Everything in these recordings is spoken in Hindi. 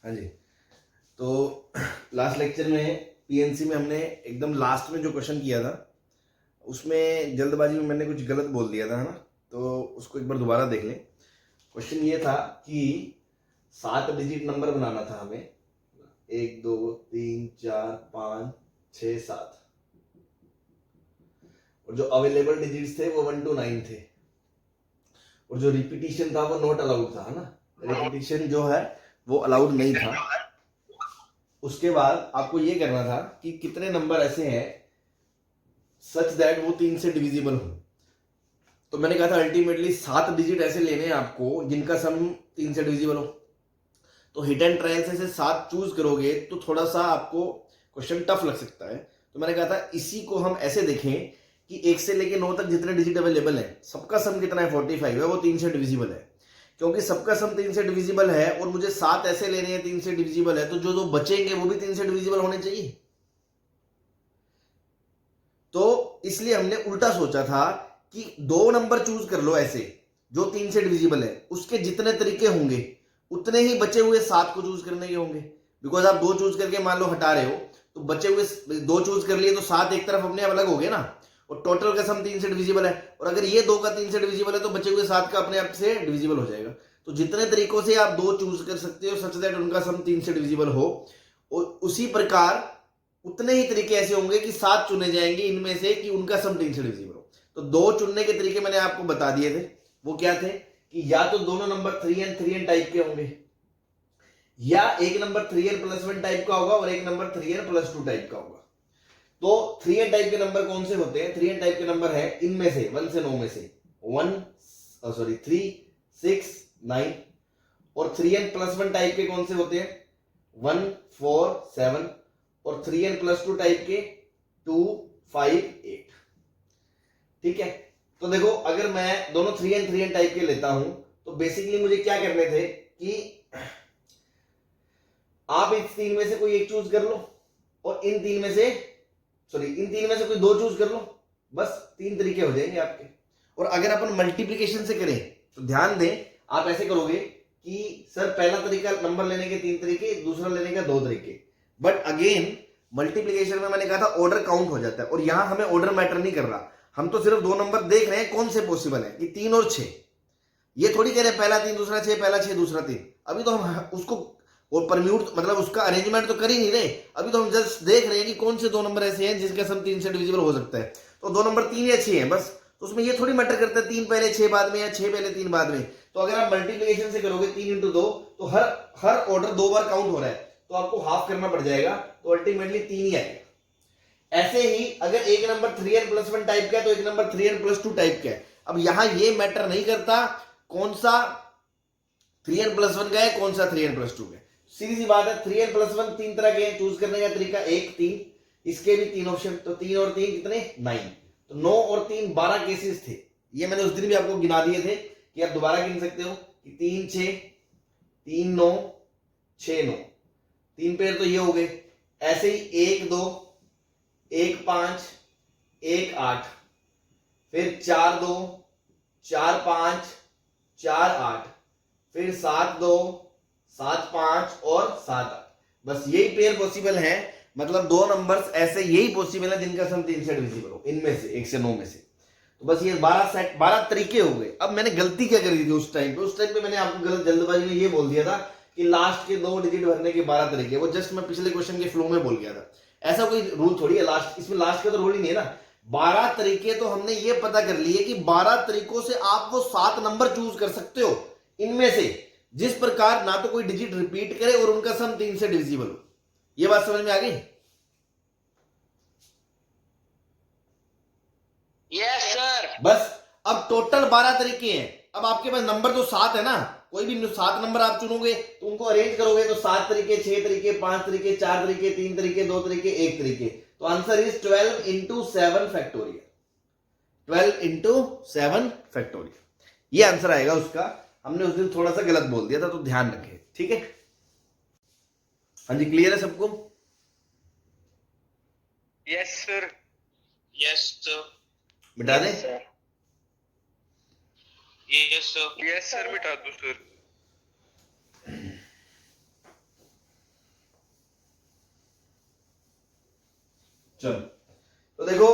हाँ जी। तो लास्ट लेक्चर में पीएनसी में हमने एकदम लास्ट में जो क्वेश्चन किया था उसमें जल्दबाजी में मैंने कुछ गलत बोल दिया था, है ना। तो उसको एक बार दोबारा देख लें। क्वेश्चन ये था कि 7 डिजिट नंबर बनाना था हमें, 1 2 3 4 5 6 7, और जो अवेलेबल डिजिट्स थे वो 1 to 9 थे, और जो रिपीटिशन था वो नॉट अलाउड था, है ना। रिपीटिशन जो है वो अलाउड नहीं था। उसके बाद आपको ये करना था कि कितने नंबर ऐसे हैं सच दैट वो 3 से डिविजिबल हो। तो मैंने कहा था अल्टीमेटली 7 डिजिट ऐसे लेने हैं आपको जिनका सम 3 से डिविजिबल हो। तो हिट एंड ट्रायल से 7 चूज करोगे तो थोड़ा सा आपको क्वेश्चन टफ लग सकता है। तो मैंने कहा था इसी को हम ऐसे देखें कि 1 से लेके 9 तक जितने डिजिट अवेलेबल है सबका सम कितना है, 45 है, वो 3 से डिविजिबल है। क्योंकि सबका सम 3 से डिविजिबल है और मुझे 7 ऐसे लेने हैं 3 से डिविजिबल है, तो जो जो बचेंगे वो भी 3 से डिविजिबल होने चाहिए। तो इसलिए हमने उल्टा सोचा था कि 2 नंबर चूज कर लो ऐसे जो 3 से डिविजिबल है, उसके जितने तरीके होंगे उतने ही बचे हुए 7 को चूज करने के होंगे। बिकॉज आप 2 चूज करके मान लो हटा रहे हो तो बचे हुए 2 चूज कर लिए तो 7 एक तरफ अपने अलग हो गए ना, और टोटल का सम 3 से डिविजिबल है। और अगर ये 2 का 3 से डिविजिबल है तो बचे हुए 7 का अपने आप से डिविजिबल हो जाएगा। तो जितने तरीकों से आप 2 चूज कर सकते हो सच दैट उनका सम 3 से डिविजिबल हो, और उसी प्रकार उतने ही तरीके ऐसे होंगे कि 7 चुने जाएंगे इनमें से कि उनका सम 3 से डिविजिबल हो। तो 2 चुनने के तरीके मैंने आपको बता दिए थे। वो क्या थे कि या तो दोनों नंबर 3n टाइप के होंगे, या एक नंबर 3n+1 टाइप का होगा और एक नंबर 3n+2 टाइप का होगा। तो 3n टाइप के नंबर कौन से होते हैं? 3n टाइप के नंबर है इनमें से 1 से 9 में से 3 6 9, और 3n+1 टाइप के कौन से होते हैं? 1 4 7, और 3n+2 टाइप के 2 5 8। ठीक है। तो देखो अगर मैं दोनों 3n टाइप के लेता हूं तो बेसिकली मुझे क्या करने थे कि आप इस 3 में से कोई एक चूज कर लो, और इन 3 में से कोई 2 चूज कर लो। बस 3 तरीके हो जाएंगे आपके। और अगर अपन मल्टीप्लीकेशन से करें तो ध्यान दें, आप ऐसे करोगे कि सर पहला तरीका नंबर लेने के 3 तरीके, दूसरा लेने का 2 तरीके। बट अगेन मल्टीप्लीकेशन में मैंने कहा था ऑर्डर काउंट हो जाता है, और यहां हमें ऑर्डर मैटर नहीं कर रहा। हम तो सिर्फ 2 नंबर देख रहे हैं कौन से पॉसिबल है, कि 3 और 6। ये थोड़ी कह रहे हैं पहला 3 दूसरा 6, पहला 6 दूसरा 3। अभी तो हम उसको और परम्यूट मतलब उसका अरेंजमेंट तो कर ही नहीं रहे। अभी तो हम जस्ट देख रहे हैं कि कौन से 2 नंबर ऐसे हैं जिसका सम 3 से डिविजिबल हो सकता है। तो 2 नंबर 3 या 6 हैं बस। तो उसमें ये थोड़ी मैटर करता है 3 पहले 6 बाद में या 6 पहले 3 बाद में। तो अगर आप मल्टीप्लीकेशन से करोगे 3 × 2 तो हर ऑर्डर 2 बार काउंट हो रहा है, तो आपको हाफ करना पड़ जाएगा, तो अल्टीमेटली 3 ही आएगा। ऐसे ही अगर एक नंबर 3n+1 टाइप का है तो एक नंबर 3n+2 टाइप का है। अब यहां ये मैटर नहीं करता कौन सा 3n+1 का है कौन सा 3n+2 का है। सीधी सी बात है, 3n+1 3 तरह के चूज करने का तरीका 1 3, इसके भी 3 ऑप्शन। तो 3 और 3 कितने? 9। तो 9 और 3 12 केसेस थे। ये मैंने उस दिन भी आपको गिना दिए थे कि आप दोबारा गिन सकते हो कि 3 6 3 9 6 9, 3 पेयर तो ये हो गए। ऐसे ही 1 2 1 5 1 8, फिर 4 2 4 5 4 8, फिर 7 2 7 5 और 7 8। बस यही पेयर पॉसिबल है। मतलब 2 नंबर्स ऐसे यही पॉसिबल है जिनका सम 3 से डिविजिबल हो, इनमें से 1 से 9 में से। तो बस ये 12 तरीके हो गए। अब मैंने गलती क्या करी थी उस टाइम पे मैंने आपको गलत जल्दबाजी में ये बोल दिया था कि लास्ट के 2 डिजिट भरने के 12 तरीके। वो जस्ट मैं पिछले क्वेश्चन के फ्लो में बोल गया था। ऐसा कोई रूल थोड़ी है लास्ट, इसमें लास्ट का तो रूल ही नहीं है ना। 12 तरीके तो हमने ये पता कर लिए कि 12 तरीकों से आप वो 7 नंबर चूज कर सकते हो इनमें से जिस प्रकार ना तो कोई डिजिट रिपीट करे और उनका सम 3 से डिविजिबल हो। ये बात समझ में आ गई? Yes sir. बस अब टोटल 12 तरीके हैं। अब आपके पास नंबर तो 7 है ना, कोई भी 7 नंबर आप चुनोगे तो उनको अरेंज करोगे तो 7 तरीके 6 तरीके 5 तरीके 4 तरीके 3 तरीके 2 तरीके 1 तरीके। तो आंसर इज 12 × 7 फैक्टोरियल। 12 × 7 फैक्टोरियल ये आंसर आएगा उसका। हमने उस दिन थोड़ा सा गलत बोल दिया था, तो ध्यान रखें। ठीक है? हाँ जी, क्लियर है सबको? Yes sir. Yes sir. मिटा दें? Yes sir. यस सर, मिटा दो सर। चलो, तो देखो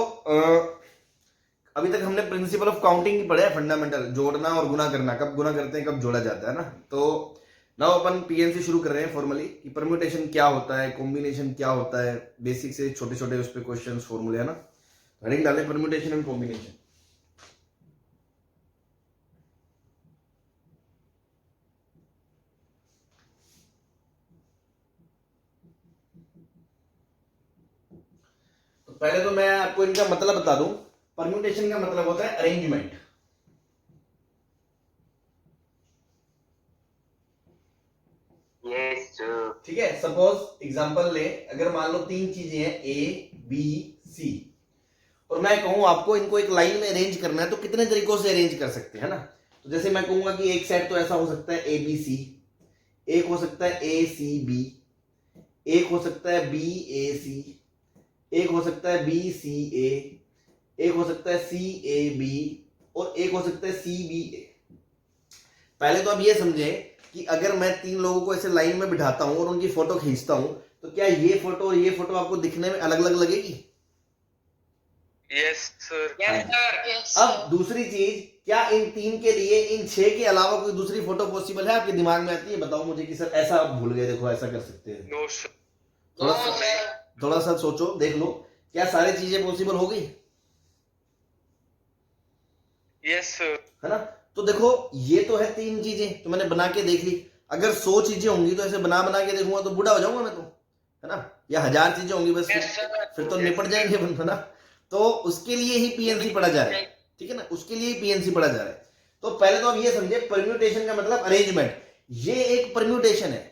अभी तक हमने प्रिंसिपल ऑफ काउंटिंग ही पढ़ा है, फंडामेंटल, जोड़ना और गुना करना, कब गुना करते हैं कब जोड़ा जाता है ना। तो नाउ अपन पीएनसी शुरू कर रहे हैं फॉर्मली कि परम्यूटेशन क्या होता है, कॉम्बिनेशन क्या होता है, बेसिक से छोटे छोटे उस पे क्वेश्चंस फॉर्मूले है ना। हेडिंग डालें परम्यूटेशन एंड कॉम्बिनेशन। तो पहले तो मैं आपको इनका मतलब बता दूं। परम्यूटेशन का मतलब होता है अरेंजमेंट। Yes sir. ठीक है, सपोज एग्जांपल ले, अगर मान लो तीन चीजें हैं ए बी सी, और मैं कहूं आपको इनको एक लाइन में अरेंज करना है, तो कितने तरीकों से अरेंज कर सकते हैं ना। तो जैसे मैं कहूंगा कि एक सेट तो ऐसा हो सकता है ए बी सी, एक हो सकता है ए सी बी, एक हो सकता है बी ए सी, एक हो सकता है बी सी ए, एक हो सकता है सी ए बी, और एक हो सकता है सी बी ए। पहले तो आप ये समझे कि अगर मैं तीन लोगों को ऐसे लाइन में बिठाता हूं और उनकी फोटो खींचता हूं, तो क्या ये फोटो और ये फोटो आपको दिखने में अलग अलग लगेगी? Yes sir. Yes sir. अब दूसरी चीज, क्या इन तीन के लिए इन छह के अलावा कोई दूसरी फोटो पॉसिबल है? आपके दिमाग में आती है? बताओ मुझे कि सर ऐसा आप भूल गए, देखो ऐसा कर सकते हैं। No sir. थोड़ा सा सोचो, देख लो, क्या सारी चीजें पॉसिबल हो गई? Yes sir. है ना। तो देखो ये तो है तीन चीजें, तो मैंने बना के देख ली। अगर 100 चीजें होंगी तो ऐसे बना बना के देखूंगा तो बूढ़ा हो जाऊंगा मैं तो, है ना। या 1000 चीजें होंगी बस, फिर तो निपट जाएंगे बंदा ना। तो उसके लिए ही पीएनसी पढ़ा जा रहा है, ठीक है ना, उसके लिए ही पीएनसी पढ़ा जा रहा है। तो पहले तो आप ये समझे, परम्यूटेशन का मतलब अरेंजमेंट। ये एक परम्यूटेशन है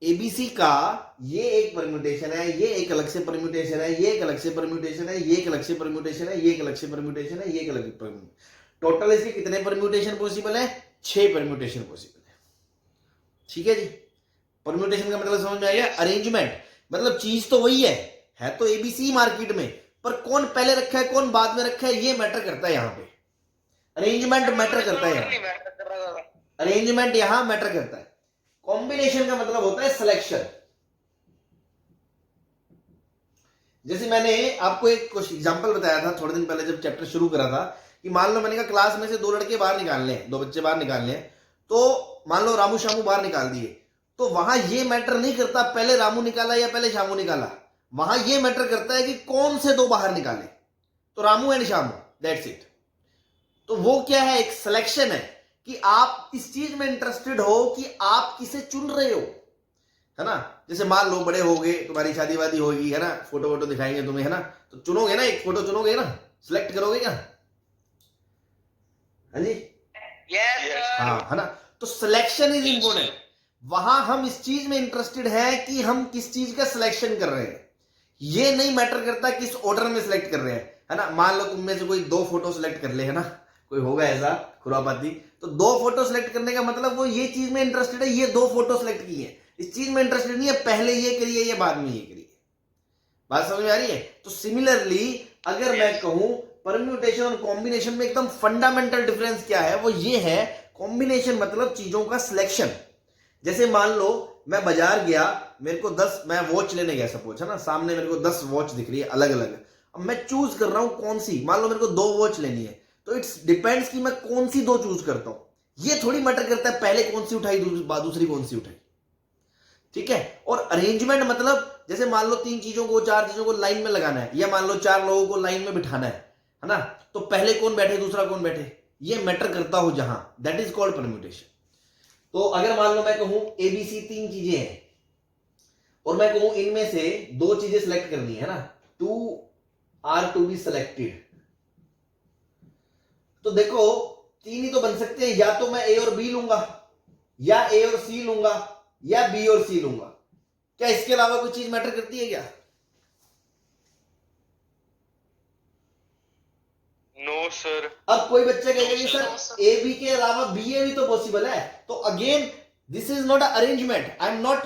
एबीसी का, ये एक परम्यूटेशन है, ये एक अलग से परम्यूटेशन है, ये एक अलग से परम्यूटेशन है, ये एक अलग से परम्यूटेशन है, ये एक अलग से परम्यूटेशन है, ये एक अलग परम्यूटेशन। टोटल इसके कितने परम्यूटेशन पॉसिबल है? 6 परम्यूटेशन पॉसिबल है। ठीक है जी। परम्यूटेशन का मतलब समझ में आ गया? अरेंजमेंट मतलब चीज तो वही है तो एबीसी मार्केट में, पर कौन पहले रखा है कौन बाद में रखा है ये मैटर करता है। यहां पे अरेंजमेंट मैटर करता है, अरेंजमेंट यहां मैटर करता है। कॉम्बिनेशन का मतलब होता है सिलेक्शन। जैसे मैंने आपको एक कुछ एग्जांपल बताया था थोड़े दिन पहले जब चैप्टर शुरू करा था, कि मान लो मैंने कहा क्लास में से 2 लड़के बाहर निकालने हैं, 2 बच्चे बाहर निकालने हैं, तो मान लो रामू शामू बाहर निकाल दिए, तो वहां ये मैटर नहीं करता पहले रामू निकाला या पहले शामू निकाला, वहां ये मैटर करता है कि कौन से 2 बाहर निकाले, तो Ramu and Shamu, that's it. तो वो क्या है? एक सिलेक्शन है कि आप इस चीज में इंटरेस्टेड हो कि आप किसे चुन रहे हो, है ना। जैसे मान लो बड़े हो गए, तुम्हारी शादी वादी होगी, है ना, फोटो वोटो दिखाएंगे तुम्हें, है ना, तो चुनोगे ना, एक फोटो चुनोगे ना, सिलेक्ट करोगे क्या? हाँ जी, यस सर। हाँ, है ना। तो सिलेक्शन इज इंपॉर्टेंट। वहां हम इस चीज में इंटरेस्टेड है कि हम किस चीज का सिलेक्शन कर रहे हैं। ये नहीं मैटर करता किस ऑर्डर में सिलेक्ट कर रहे हैं, है ना। मान लो तुम में से कोई 2 फोटो सिलेक्ट कर ले, है ना, कोई होगा ऐसा खुरापाती, तो 2 फोटो सिलेक्ट करने का मतलब वो ये चीज में इंटरेस्टेड है, ये 2 फोटो सिलेक्ट की है, इस चीज में इंटरेस्टेड नहीं है पहले ये करिए या बाद में ये करिए। बात समझ में आ रही है? तो सिमिलरली अगर मैं कहूं परम्यूटेशन और कॉम्बिनेशन में एकदम फंडामेंटल डिफरेंस क्या है, वो ये है, कॉम्बिनेशन मतलब चीजों का सिलेक्शन। जैसे मान लो मैं बाजार गया, मेरे को 10, मैं वॉच लेने गया सपोज, है ना, सामने मेरे को 10 वॉच दिख रही है अलग अलग, अब मैं चूज कर रहा हूं कौन सी। मान लो मेरे को 2 वॉच लेनी है, तो इट्स डिपेंड्स कि मैं कौन सी 2 चूज करता हूं। ये थोड़ी मैटर करता है पहले कौन सी उठाई दूसरी कौन सी उठाई, ठीक है। और अरेंजमेंट मतलब जैसे मान लो 3 चीजों को 4 चीजों को लाइन में लगाना है, या मान लो 4 लोगों को लाइन में बिठाना है ना, तो पहले कौन बैठे दूसरा कौन बैठे, ये मैटर करता हो जहां, दैट इज कॉल्ड परम्यूटेशन। तो अगर मान लो मैं कहूं एबीसी 3 चीजें हैं, और मैं कहूं इनमें से 2 चीजें सिलेक्ट करनी है ना, 2 आर टू बी सिलेक्टेड, तो देखो 3 ही तो बन सकते हैं, या तो मैं ए और बी लूंगा, या ए और सी लूंगा, या बी और सी लूंगा। क्या इसके अलावा कोई चीज मैटर करती है क्या? No sir. अब कोई बच्चा कहेगा कि सर ए बी के अलावा बी ए भी तो पॉसिबल है, तो again this is not a arrangement, I am not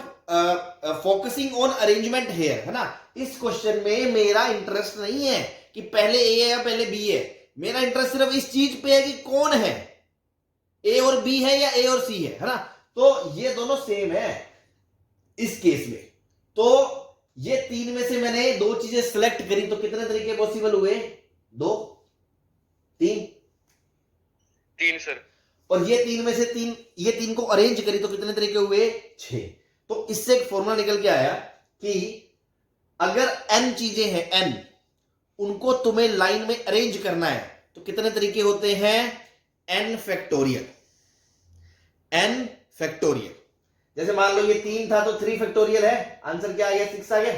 focusing on arrangement here, है ना। इस क्वेश्चन में मेरा इंटरेस्ट नहीं है कि पहले ए है या पहले बी है, मेरा इंटरेस्ट सिर्फ इस चीज पे है कि कौन है, ए और बी है या ए और सी है ना। तो ये दोनों सेम है इस केस में। तो ये तीन में से मैंने दो चीजें सिलेक्ट करी तो कितने तरीके पॉसिबल हुए? दो, तीन। तीन सर। और ये तीन में से तीन, ये तीन को अरेंज करी तो कितने तरीके हुए? 6। तो इससे एक फॉर्मूला निकल के आया कि अगर n चीजें हैं, n, उनको तुम्हें लाइन में अरेंज करना है तो कितने तरीके होते हैं? n factorial. n factorial. जैसे मान लो ये 3 था तो 3 फैक्टोरियल है, आंसर क्या आ गया? 6 आ गया।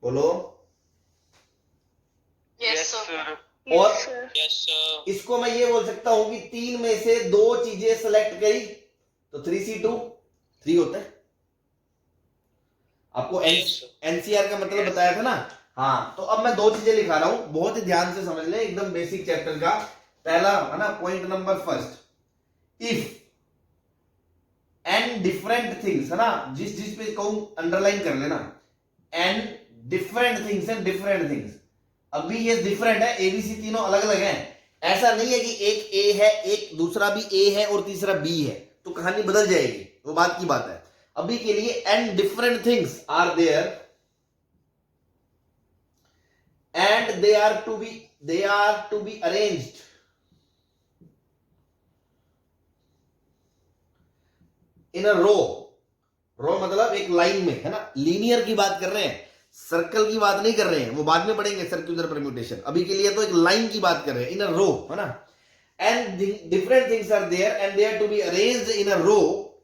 बोलो। Yes sir. और यस सर। इसको मैं ये बोल सकता हूं कि 3 में से दो चीजें सेलेक्ट करी तो 3C2 3 होता है। आपको एनसीआर का मतलब बताया था ना। हाँ, तो अब मैं दो चीजें लिखा रहा हूं, बहुत ही ध्यान से समझ लें, एकदम बेसिक चैप्टर का पहला है ना, point number first. If n different things, है ना, जिस जिस पे कहूं अंडरलाइन कर लेना, n different things and different things. अभी ये डिफरेंट है, एबीसी तीनों अलग अलग हैं। ऐसा नहीं है कि एक ए है, एक दूसरा भी ए है और तीसरा बी है, तो कहानी बदल जाएगी, वो बात की बात है। अभी के लिए n different things are there and they are to be arranged in a row. Row मतलब एक लाइन में, है ना, लीनियर की बात कर रहे हैं, सर्कल की बात नहीं कर रहे हैं, वो बाद में पढ़ेंगे सर्कुलर परम्यूटेशन। अभी के लिए तो एक लाइन की बात कर रहे हैं, इन अ रो, है ना। And different things are there and they are to be arranged in a row,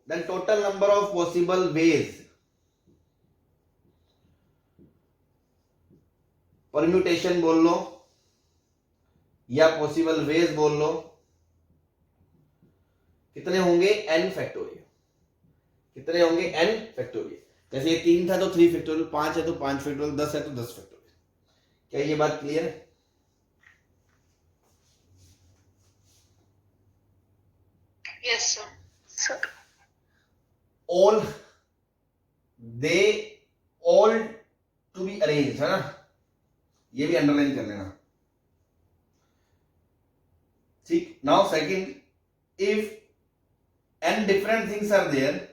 then total number of possible ways, permutation बोल लो या पॉसिबल वेज बोल लो, कितने होंगे? N factorial. कितने होंगे? N factorial. जैसे ये 3 था तो 3 फैक्टोरियल, 5 है तो 5 फैक्टोरियल, 10 है तो 10 फैक्टोरियल। क्या ये बात क्लियर है? Yes sir. All they all to be arrange, है ना, ये भी अंडरलाइन कर लेना। ठीक। Now second, if n different things are there,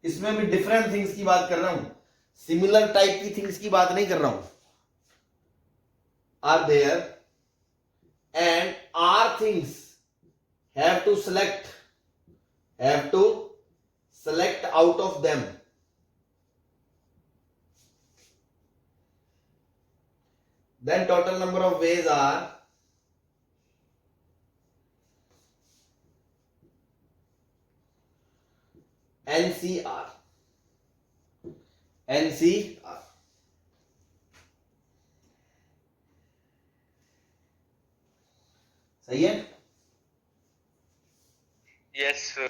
इसमें भी डिफरेंट थिंग्स की बात कर रहा हूं, सिमिलर टाइप की थिंग्स की बात नहीं कर रहा हूं। Are there and are things have to select out of them, then total number of ways are NCR। सही है? Yes sir.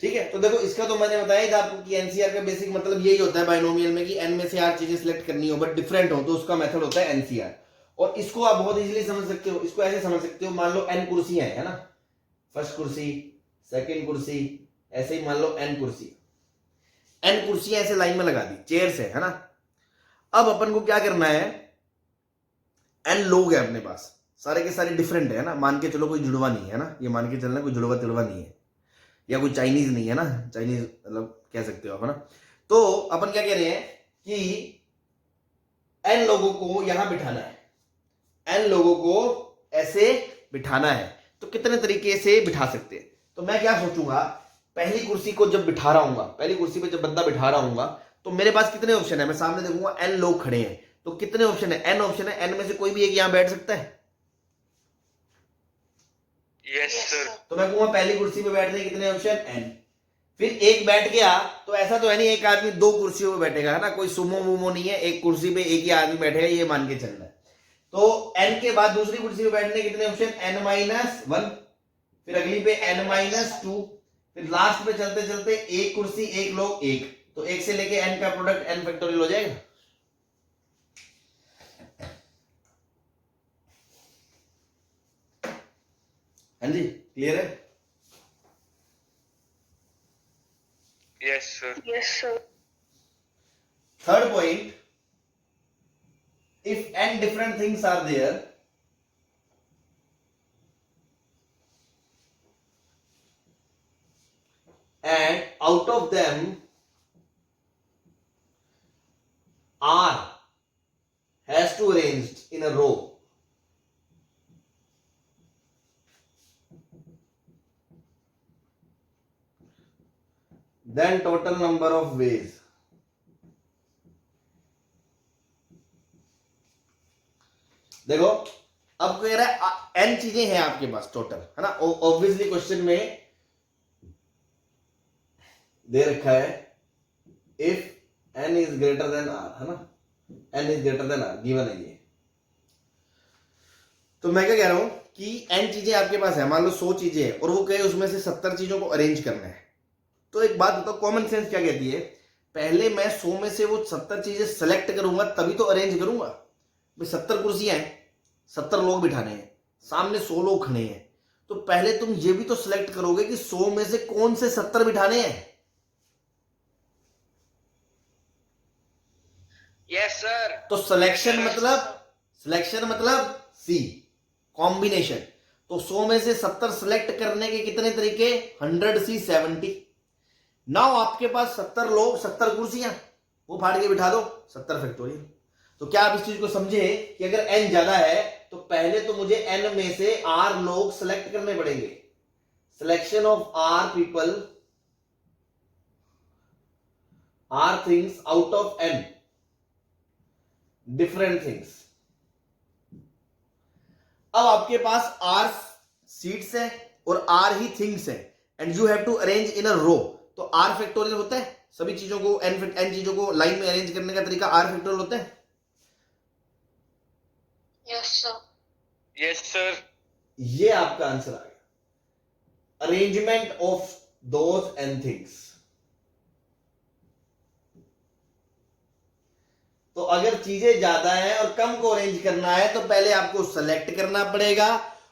ठीक है, तो देखो इसका तो मैंने बताया था आपको कि एनसीआर का बेसिक मतलब यही होता है बाइनोमियल में कि एन में से 8 चीजें सिलेक्ट करनी हो बट डिफरेंट हो, तो उसका मेथड होता है एनसीआर। और इसको आप बहुत इजीली समझ सकते हो, इसको ऐसे समझ सकते हो, मान लो एन कुर्सियां है ना, फर्स्ट कुर्सी, सेकंड कुर्सी, ऐसे ही मान लो एन कुर्सी, एन कुर्सियां ऐसे लाइन में लगा दी, चेयर्स है ना। अब अपन को क्या करना है, एन लोग है अपने पास, सारे के सारे डिफरेंट है ना, मान के चलो कोई जुड़वा नहीं है ना, ये मान के चलना कोई जुड़वा तिड़वा नहीं है, या कोई चाइनीज नहीं है ना, चाइनीज मतलब कह सकते हो आप, है ना। तो अपन क्या कह रहे हैं कि एन लोगों को यहां बिठाना है, एन लोगों को ऐसे बिठाना है, तो कितने तरीके से बिठा सकते हैं? तो मैं क्या सोचूंगा, पहली कुर्सी को जब बिठा रहा हूं, पहली कुर्सी पे जब बंदा बिठा रहा हूं, तो मेरे पास कितने ऑप्शन है, मैं सामने देखूंगा एन लोग खड़े हैं, तो कितने ऑप्शन है? एन ऑप्शन है, एन में से कोई भी एक यहां बैठ सकता है। Yes sir. तो मैं कहूंगा पहली कुर्सी पे बैठने के कितने ऑप्शन? एन। फिर एक बैठ गया तो ऐसा तो है नहीं एक आदमी दो कुर्सियों पे बैठेगा, है ना, कोई सुमो वुमो नहीं है, एक कुर्सी पे एक ही आदमी बैठेगा, ये मान के चलना है। तो एन के बाद दूसरी कुर्सी पे बैठने कितने ऑप्शन? n-1, फिर अगली पे n-2, फिर लास्ट पे चलते चलते एक कुर्सी एक लोग एक, तो एक से लेके n का प्रोडक्ट n फैक्टोरियल हो जाएगा। हाँ जी, क्लियर है? Yes, sir. Yes, sir. Third point, if n different things are there, and out of them r has to arranged in a row, then total number of ways देखो अब कह रहा है n चीजें हैं आपके पास टोटल, है ना। ऑब्वियसली क्वेश्चन में दे रखा है if n is greater than r, है ना, n is greater than r given है ये। तो मैं क्या कह रहा हूं कि n चीजें आपके पास है, मान लो 100 चीजें हैं और वो कहे उसमें से 70 चीजों को अरेंज करना है। तो एक बात बताओ, कॉमन सेंस क्या कहती है, पहले मैं 100 में से वो 70 चीजें सेलेक्ट करूंगा तभी तो अरेंज करूंगा। भाई 70 कुर्सियां हैं, 70 लोग बिठाने हैं, सामने 100 लोग खड़े हैं, तो पहले तुम ये भी तो सिलेक्ट करोगे कि 100 में से कौन से 70 बिठाने हैं। Yes, sir. तो सिलेक्शन मतलब सी कॉम्बिनेशन। तो 100 में से 70 सिलेक्ट करने के कितने तरीके, 100 सी 70। नाउ आपके पास 70 लोग 70 कुर्सियां, वो फाड़ के बिठा दो 70 फैक्टोरियल। तो क्या आप इस चीज को समझे कि अगर n ज्यादा है तो पहले तो मुझे n में से r लोग सिलेक्ट करने पड़ेंगे। Selection of r people, r things out of n different things. अब आपके पास r सीट्स है और r ही थिंग्स है and you have to arrange in a row. तो r फैक्टोरियल होता है, सभी चीजों को n चीजों को लाइन में अरेंज करने का तरीका r फैक्टोरियल होता है। Yes, sir. Yes, sir. ये आपका आंसर आ गया, arrangement of those and things. तो अगर चीजें ज्यादा हैं और कम को अरेंज करना है तो पहले आपको सेलेक्ट करना पड़ेगा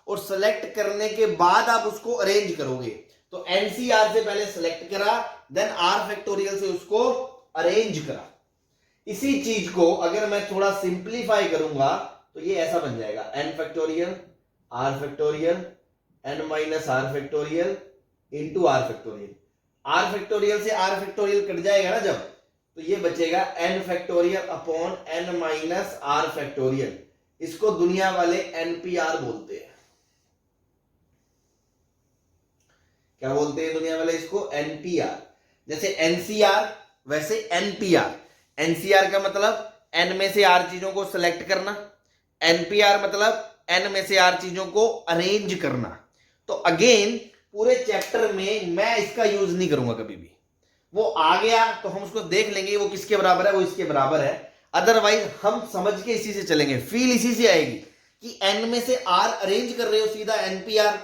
और सेलेक्ट करने के बाद आप उसको अरेंज करोगे। तो एनसीआर से पहले सेलेक्ट करा, देन आर फैक्टोरियल से उसको अरेंज करा। इसी चीज को अगर मैं थोड़ा सिंप्लीफाई करूंगा तो ये ऐसा बन जाएगा n factorial r factorial n minus r factorial into r factorial. R factorial से आर फैक्टोरियल कट जाएगा ना जब, तो ये बचेगा n factorial upon n minus r factorial. इसको दुनिया वाले npr बोलते हैं। क्या बोलते हैं दुनिया वाले इसको, npr। जैसे ncr वैसे npr। ncr का मतलब n में से r चीजों को सिलेक्ट करना, npr मतलब n में से r चीजों को अरेंज करना। तो अगेन पूरे चैप्टर में मैं इसका यूज नहीं करूंगा कभी भी। वो आ गया तो हम उसको देख लेंगे वो किसके बराबर है, वो इसके बराबर है। अदरवाइज हम समझ के इसी से चलेंगे, फील इसी से आएगी कि n में से r अरेंज कर रहे हो, सीधा npr,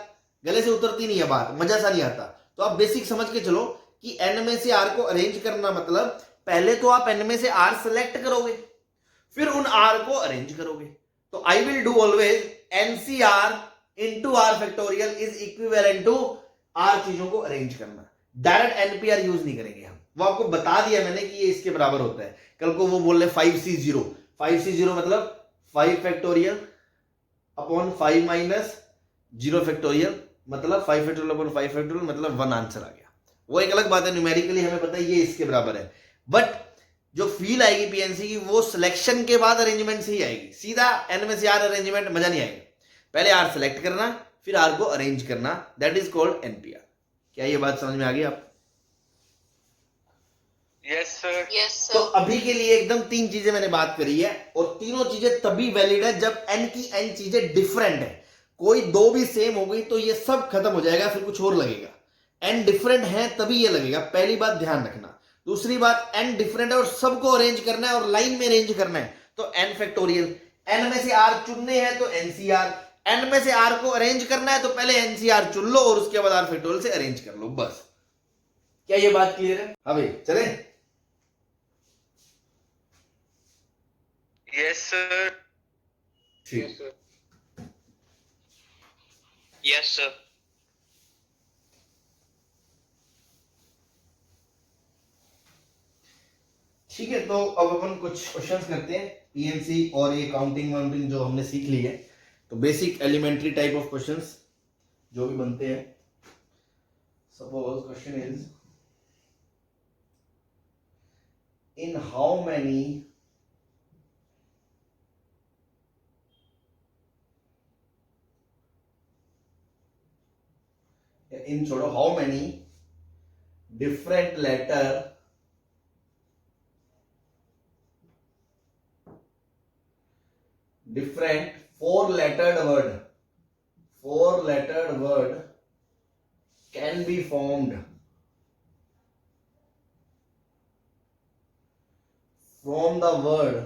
गले से उतरती नहीं है बात, मजा सा नहीं आता। तो आप बेसिक समझ के चलो कि n में से r को अरेंज करना मतलब पहले तो आप n में से r सेलेक्ट करोगे, फिर उन r को अरेंज करोगे। तो I will do always NCR into r factorial is equivalent to r चीजों को अरेंज करना। डायरेक्ट एनपीआर यूज नहीं करेंगे हम, वो आपको बता दिया मैंने कि ये इसके बराबर होता है। कल को वो बोल रहे 5c0, 5c0 मतलब 5 फैक्टोरियल अपॉन 5 माइनस 0 फैक्टोरियल, मतलब 5 फैक्टोरियल अपॉन 5 फैक्टोरियल, मतलब 1 आंसर आ गया। वो एक अलग बात है, न्यूमेरिकली हमें पता है ये इसके बराबर है, बट जो फील आएगी पीएनसी की वो सिलेक्शन के बाद अरेंजमेंट से ही आएगी। सीधा एन में से आर अरेंजमेंट मजा नहीं आएगा, पहले आर सेलेक्ट करना फिर आर को अरेंज करना, दैट इज कॉल्ड एनपीआर। क्या ये बात समझ में आ गई आप? Yes, sir. Yes, sir. तो अभी के लिए एकदम 3 चीजें मैंने बात करी है और तीनों चीजें तभी वैलिड है जब n की n चीजें डिफरेंट है। कोई 2 भी सेम हो गई तो ये सब खत्म हो जाएगा, फिर कुछ और लगेगा। n डिफरेंट है तभी ये लगेगा, पहली बात ध्यान रखना। दूसरी बात n डिफरेंट है और सबको अरेंज करना है और लाइन में अरेंज करना है, तो n फैक्टोरियल। n में से r चुनने हैं तो ncr, n में से r को अरेंज करना है तो पहले ncr चुन लो और उसके बाद r फैक्टोरियल से अरेंज कर लो, बस। क्या ये बात क्लियर है? हाँ भाई चले। Yes, sir. ठीक। Yes, sir. Yes, sir. ठीक है, तो अब अपन कुछ क्वेश्चंस करते हैं पीएनसी और ये काउंटिंग वाउंटिंग जो हमने सीख ली है, तो basic elementary type of questions जो भी बनते हैं. Suppose question is in how many in छोड़ो, how many different letter different four lettered word can be formed from the word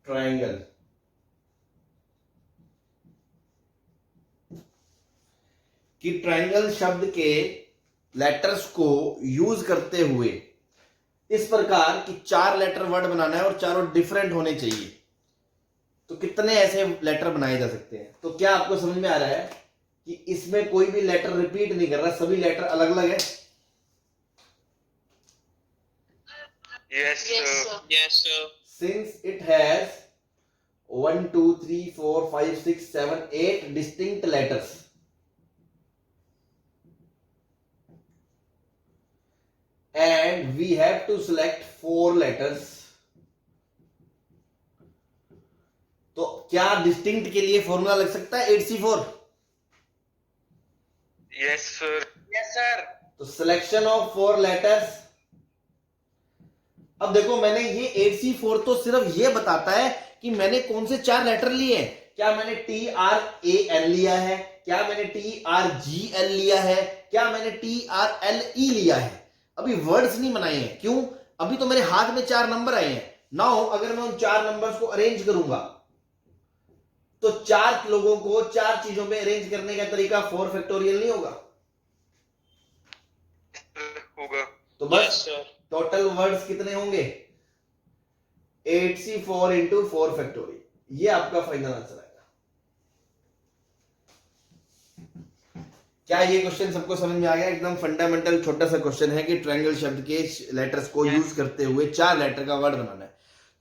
triangle. कि ट्रायंगल शब्द के लेटर्स को यूज करते हुए इस प्रकार कि 4 लेटर वर्ड बनाना है और चारों डिफरेंट होने चाहिए, तो कितने ऐसे लेटर बनाए जा सकते हैं. तो क्या आपको समझ में आ रहा है कि इसमें कोई भी लेटर रिपीट नहीं कर रहा, सभी लेटर अलग अलग है. Yes, sir. Yes, sir. Since it has 1 2 3 4 5 6 7 8 distinct letters, and we have to select 4 letters, तो क्या डिस्टिंक्ट के लिए फॉर्मूला लग सकता है 8C4? Yes, sir. Yes, sir. तो सिलेक्शन ऑफ 4 लेटर्स. अब देखो, मैंने ये 8C4 तो सिर्फ ये बताता है कि मैंने कौन से 4 लेटर लिए हैं. क्या मैंने TRAN लिया है, क्या मैंने TRGL लिया है, क्या मैंने TRLE लिया है. अभी वर्ड्स नहीं बनाए हैं. क्यों? अभी तो मेरे हाथ में 4 नंबर आए हैं. नाउ अगर मैं उन 4 नंबर्स को अरेंज करूंगा तो 4 लोगों को 4 चीजों में अरेंज करने का तरीका 4 फैक्टोरियल नहीं होगा. होगा. तो बस Yes, sir. टोटल वर्ड्स कितने होंगे? 8C4 into 4 factorial. ये आपका फाइनल आंसर आएगा. क्या ये क्वेश्चन सबको समझ में आ गया? एकदम फंडामेंटल छोटा सा क्वेश्चन है कि ट्रायंगल शब्द के लेटर्स को यूज करते हुए 4 लेटर का वर्ड बनाना है.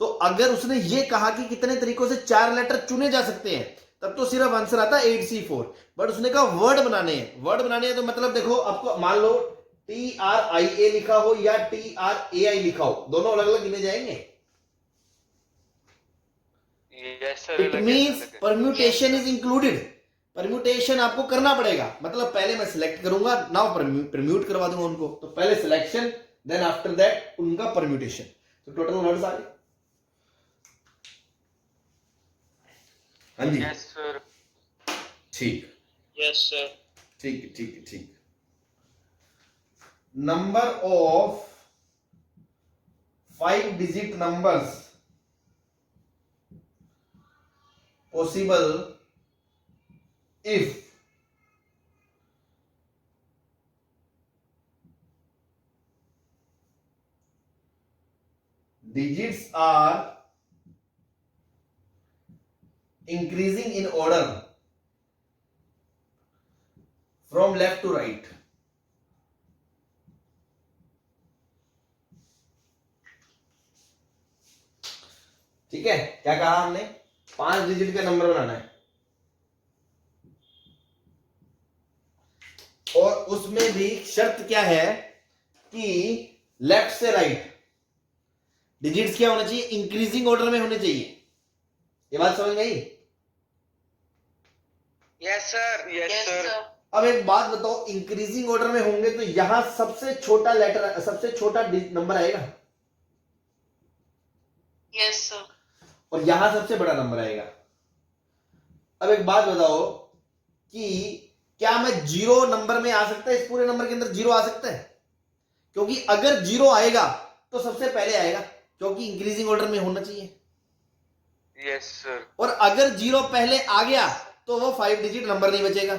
तो अगर उसने ये कहा कि कितने तरीकों से 4 लेटर चुने जा सकते हैं, तब तो सिर्फ आंसर आता है 8C4. बट उसने कहा वर्ड बनाने हैं. वर्ड बनाने हैं तो मतलब देखो, आपको मान लो TRIA लिखा हो या TRAI लिखा हो, दोनों अलग अलग गिने जाएंगे. Yes, sir. It means permutation is included. Permutation आपको करना पड़ेगा. मतलब पहले मैं सिलेक्ट करूंगा, नाउ परम्यूट करवा दूंगा उनको. तो पहले सिलेक्शन, देन आफ्टर दैट उनका परम्यूटेशन. तो टोटल वर्ड्स आ गए. हाँ जी, Yes, sir. ठीक. Yes, sir. ठीक ठीक ठीक. Number of 5 digit numbers possible if digits are increasing in order from left to right. ठीक है, क्या कहा हमने? 5 डिजिट का नंबर बनाना है और उसमें भी शर्त क्या है कि लेफ्ट से राइट डिजिट्स क्या होना चाहिए? इंक्रीजिंग ऑर्डर में होने चाहिए. ये बात समझ में आई? Yes, sir. Yes, sir. अब एक बात बताओ, इंक्रीजिंग ऑर्डर में होंगे तो यहां सबसे छोटा लेटर, सबसे छोटा नंबर आएगा. Yes, sir. और यहां सबसे बड़ा नंबर आएगा. अब एक बात बताओ कि क्या मैं 0 नंबर में आ सकता है? इस पूरे नंबर के अंदर 0 आ सकता है? क्योंकि अगर 0 आएगा तो सबसे पहले आएगा, क्योंकि इंक्रीजिंग ऑर्डर में होना चाहिए. Yes, sir. और अगर 0 पहले आ गया तो वो 5 डिजिट नंबर नहीं बचेगा.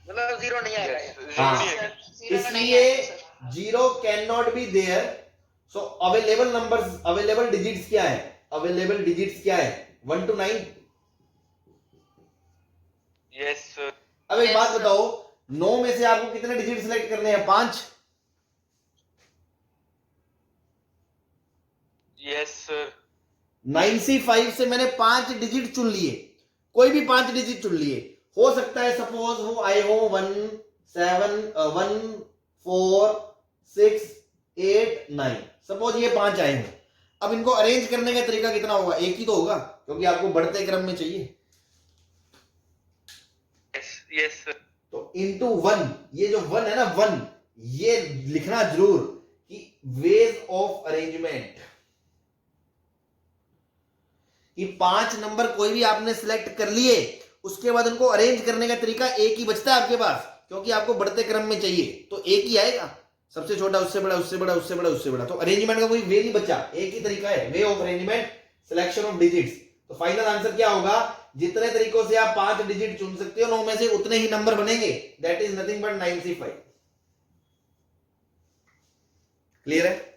मतलब 0 नहीं आएगा. हाँ. इसलिए 0 can not be there. So available numbers, available digits क्या है? अवेलेबल डिजिट्स क्या है? 1 to 9. Yes sir. अब एक बात बताओ, 9 में से आपको कितने डिजिट सिलेक्ट करने हैं? 5। Yes sir. 95 से मैंने 5 डिजिट चुन लिए, कोई भी 5 डिजिट चुन लिए। हो सकता है सपोज वो आए हो 1 7 1 4 6 8 9, सपोज ये 5 आए हो। अब इनको अरेंज करने का तरीका कितना होगा? एक ही तो होगा, क्योंकि आपको बढ़ते क्रम में चाहिए। Yes sir. तो इंटू 1, ये जो 1 है ना 1, ये लिखना जरूर कि वेज ऑफ अरेंजमेंट, कि 5 नंबर कोई भी आपने सिलेक्ट कर लिए, उसके बाद उनको अरेंज करने का तरीका एक ही बचता है आपके पास, क्योंकि आपको बढ़ते क्रम में चाहिए तो एक ही आएगा, सबसे छोटा उससे बड़ा उससे बड़ा उससे बड़ा उससे बड़ा। तो अरेंजमेंट का कोई वे नहीं बचा, एक ही तरीका है, way of arrangement, selection of digits. तो फाइनल आंसर क्या होगा? जितने तरीकों से आप 5 डिजिट चुन सकते हो 9 में से, उतने ही नंबर बनेंगे। That is nothing but 95। Clear है?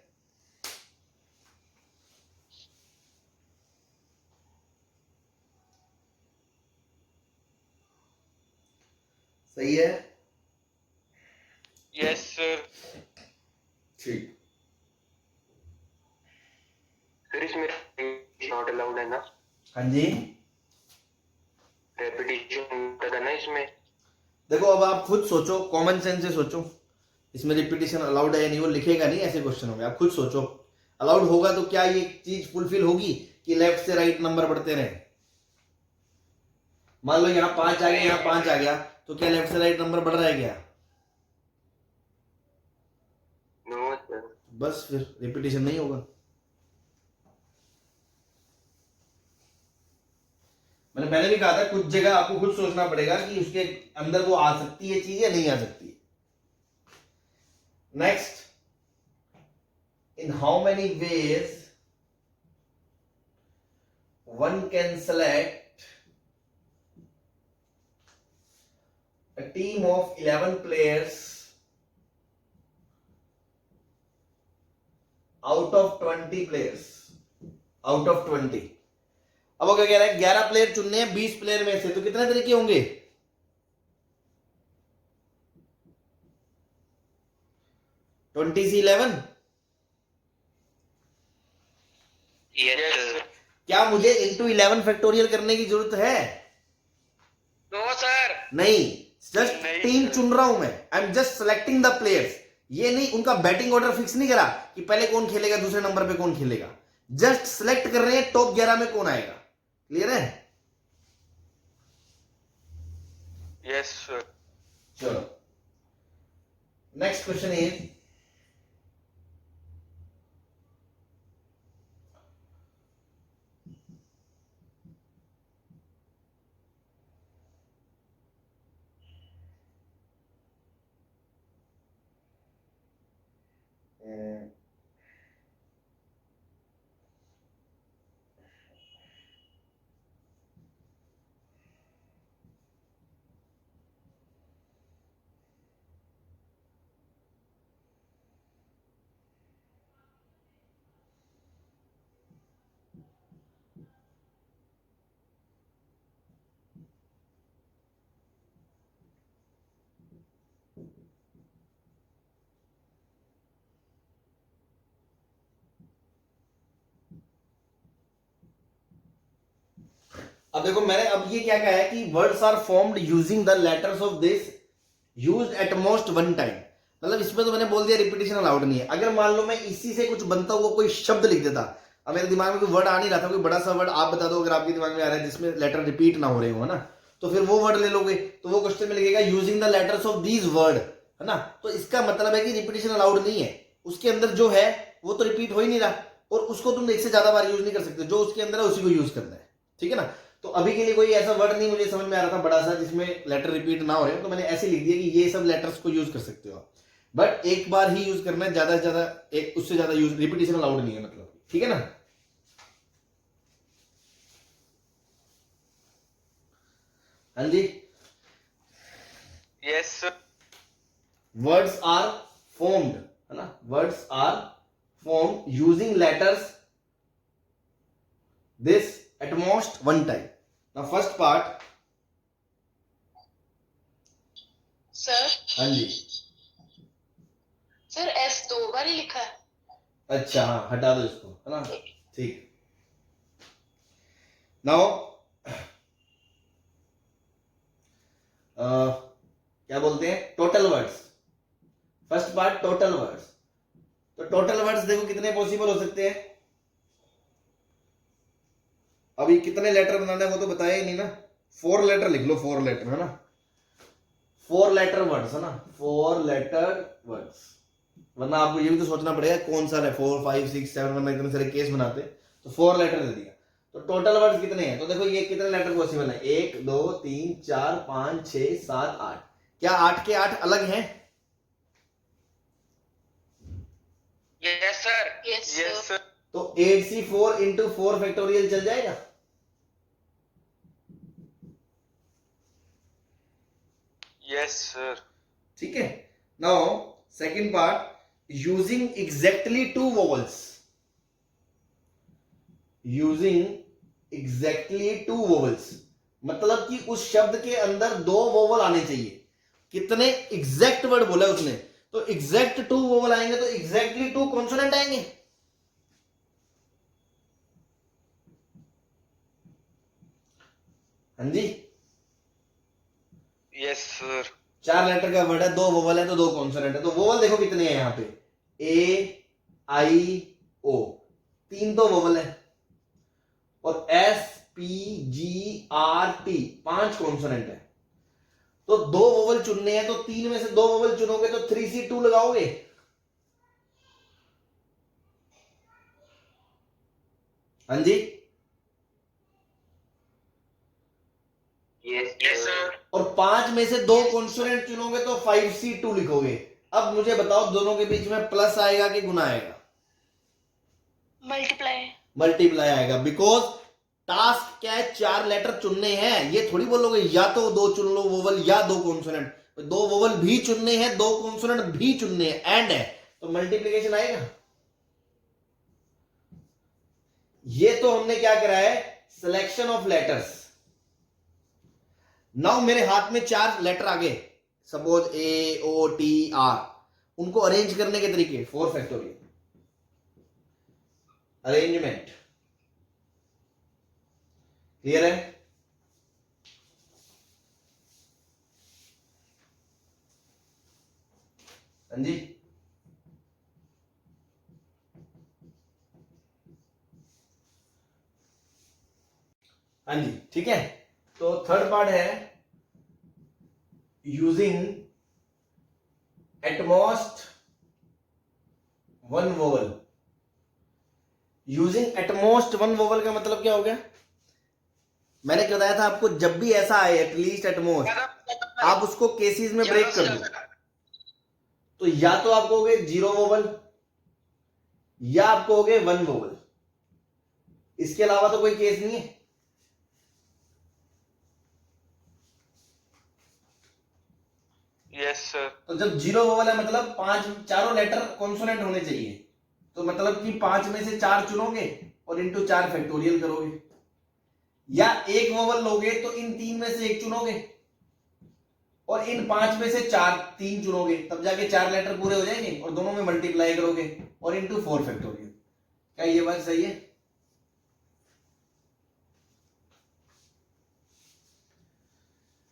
सही है? Yes sir. ठीक। सर इसमें नॉट अलाउड है ना? हाँ जी, रेपिटेशन है ना इसमें? देखो अब आप खुद सोचो, कॉमन सेंस से सोचो, इसमें रिपीटिशन अलाउड है या नहीं, वो लिखेगा नहीं ऐसे क्वेश्चनों में। आप खुद सोचो, अलाउड होगा तो क्या ये चीज फुलफिल होगी कि लेफ्ट से राइट नंबर बढ़ते रहे? मान लो यहाँ 5 आ गया, यहाँ 5 आ गया, तो क्या लेफ्ट से राइट नंबर बढ़ रहा है क्या? No sir. बस फिर रिपीटिशन नहीं होगा। मैंने पहले भी कहा था, कुछ जगह आपको खुद सोचना पड़ेगा कि उसके अंदर वो आ सकती है चीज या नहीं आ सकती है। Next, in how many ways one can select a team of 11 players out of 20 players, out of 20। अब वो क्या कह रहा है? 11 प्लेयर चुनने हैं 20 प्लेयर में से, तो कितने तरीके होंगे? 20 से 11। यस। क्या मुझे इंटू 11 फैक्टोरियल करने की जरूरत है? No sir. नहीं, जस्ट नहीं, टीम sir। चुन रहा हूं मैं, I am just selecting the players. ये नहीं उनका बैटिंग ऑर्डर फिक्स नहीं करा कि पहले कौन खेलेगा, दूसरे नंबर पे कौन खेलेगा, जस्ट सेलेक्ट कर रहे हैं टॉप 11 में कौन आएगा। क्लियर है? Yes sir. चलो नेक्स्ट क्वेश्चन इज, अब देखो मैंने अब ये क्या कहा है कि words are formed using the letters of this used at most one time. मतलब इसमें तो मैंने बोल दिया रिपीटिशन अलाउड नहीं है। अगर मान लो मैं इसी से कुछ बनता हुआ कोई शब्द लिख देता, अब मेरे दिमाग में कोई वर्ड आ नहीं रहा था, कोई बड़ा सा वर्ड आप बता दो अगर आपके दिमाग में आ रहा है जिसमें लेटर रिपीट ना हो रहे हो, है ना, तो फिर वो वर्ड ले लोगे, तो वो क्वेश्चन में लिखेगा using the letters of these word, है ना। तो इसका मतलब है कि रिपीटिशन अलाउड नहीं है, उसके अंदर जो है वो तो रिपीट हो ही नहीं रहा, और उसको तुम एक से ज्यादा बार यूज नहीं कर सकते, जो उसके अंदर है उसी को यूज करना है। ठीक है ना। तो अभी के लिए कोई ऐसा वर्ड नहीं मुझे समझ में आ रहा था बड़ा सा जिसमें लेटर रिपीट ना हो रहे हो, तो मैंने ऐसे लिख दिया कि ये सब लेटर्स को यूज कर सकते हो आप, बट एक बार ही यूज करना है, ज्यादा से ज्यादा एक उससे ज्यादा यूज रिपीटिशन अलाउड नहीं है मतलब। ठीक है ना। हाँ जी, yes sir. Words are formed, है ना, words are formed using letters this at most one time. Now first part, sir हाँ जी, सर एस 2 बार ही लिखा है। अच्छा हाँ, हटा दो इसको, है ना, ठीक। नाउ क्या बोलते हैं, total words. First part total words. तो टोटल वर्ड्स देखो कितने पॉसिबल हो सकते हैं। अभी कितने लेटर बनाने हैं वो तो बताया ही नहीं ना। 4 लेटर लिख लो, 4 लेटर, है ना, 4 लेटर वर्ड्स, है ना, 4 लेटर वर्ड्स। वरना आपको ये भी तो सोचना पड़ेगा कौन सा है, 4 5 6 7, वरना इतने सारे केस बनाते। तो 4 लेटर दे दिया। तो टोटल वर्ड्स कितने हैं, तो देखो ये कितने लेटर पॉसिबल है, 1 2 3 4 5 6 7 8। क्या 8 के 8 अलग हैं? Yes sir. Yes, yes sir. Sir. तो 8C4 इंटू 4 फैक्टोरियल चल जाएगा। Yes sir. ठीक है। Now second part, using exactly 2 vowels. Using exactly 2 vowels मतलब कि उस शब्द के अंदर 2 वोवल आने चाहिए। कितने एग्जैक्ट वर्ड बोला उसने, तो एग्जैक्ट 2 वोवल आएंगे, तो एग्जैक्टली 2 कॉन्सोनेंट आएंगे। हाँ जी, यस सर। 4 लेटर का वर्ड है, 2 वोवल है, तो 2 कॉन्सोनेंट है। तो वोवल देखो कितने हैं यहाँ पे, ए आई ओ, 3 तो वोवल है, और S P G R T 5 consonant है। तो 2 वोवल चुनने हैं, तो 3 में से 2 वोवल चुनोगे तो 3C2 लगाओगे। हाँ जी, यस सर। और 5 में से 2 कॉन्सोनेंट चुनोगे तो 5C2 लिखोगे। अब मुझे बताओ दोनों के बीच में प्लस आएगा कि गुना आएगा? मल्टीप्लाई। मल्टीप्लाई आएगा, बिकॉज टास्क क्या है, 4 लेटर चुनने हैं। ये थोड़ी बोलोगे या तो 2 चुन लो वोवल या 2 कॉन्सोनेंट, 2 वोवल भी चुनने हैं, 2 कॉन्सोनेंट भी चुनने हैं, एंड है, तो मल्टीप्लीकेशन आएगा। ये तो हमने क्या करा है, सिलेक्शन ऑफ लेटर्स। नाउ मेरे हाथ में 4 लेटर आ गए, सपोज ए ओ टी आर, उनको अरेंज करने के तरीके 4 फैक्टोरियल अरेंजमेंट। क्लियर है? हाँ जी, हाँ जी, ठीक है। तो थर्ड पार्ट है using at most 1 vowel. Using at most 1 vowel का मतलब क्या हो गया, मैंने बताया था आपको, जब भी ऐसा आए एटलीस्ट एटमोस्ट, आप उसको केसेस में ब्रेक कर दो। तो या तो आप कहोगे 0 वोवल, या आप कहोगे 1 वोवल, इसके अलावा तो कोई केस नहीं है। Yes sir. तो जब 0 वोवल है मतलब 5 चारों लेटर कॉन्सोनेंट होने चाहिए, तो मतलब कि 5 में से 4 चुनोगे और इंटू 4 फैक्टोरियल करोगे, या 1 वोवल लोगे तो इन 3 में से 1 चुनोगे और इन 5 में से 3 चुनोगे, तब जाके 4 लेटर पूरे हो जाएंगे और दोनों में मल्टीप्लाई करोगे और इंटू 4 फैक्टोरियल। क्या ये बात सही है?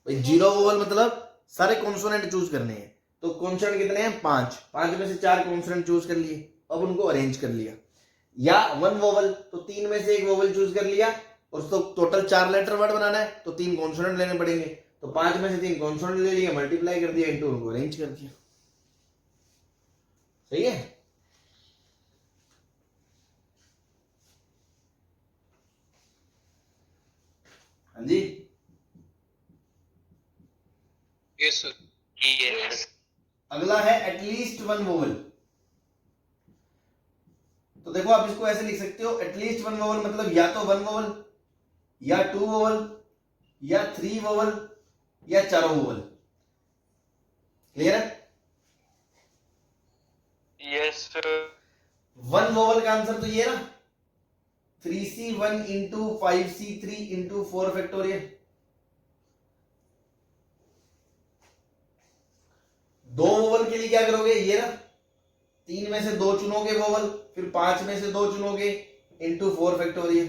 भाई 0 वोवल मतलब सारे कॉन्सोनेंट चूज करने हैं, तो कॉन्सोनेंट कितने हैं, 5 में से 4 कॉन्सोनेंट चूज कर लिए, अब उनको अरेंज कर लिया। या 1 वोवल, तो 3 में से 1 वोवल चूज कर लिया, और उसको टोटल 4 लेटर वर्ड बनाना है, तो 3 कॉन्सोनेंट लेने पड़ेंगे, तो 5 में से 3 कॉन्सोनेंट ले लिए, मल्टीप्लाई कर दिया, इंटू उनको अरेंज कर दिया। सही है? हाँ जी, यस सर। यस। अगला है एटलीस्ट 1 वोवल। तो देखो आप इसको ऐसे लिख सकते हो, एटलीस्ट 1 वोवल मतलब या तो 1 वोवल, या 2 वोवल, या 3 वोवल, या 4 वोवल। क्लियर है? Yes sir. 1 वोवल का आंसर तो ये ना, 3C1 into 5C3 into 4 factorial. दो वोवल के लिए क्या करोगे, ये ना 3 में से 2 चुनोगे वोवल, फिर 5 में से 2 चुनोगे इंटू 4 फैक्टोरियल।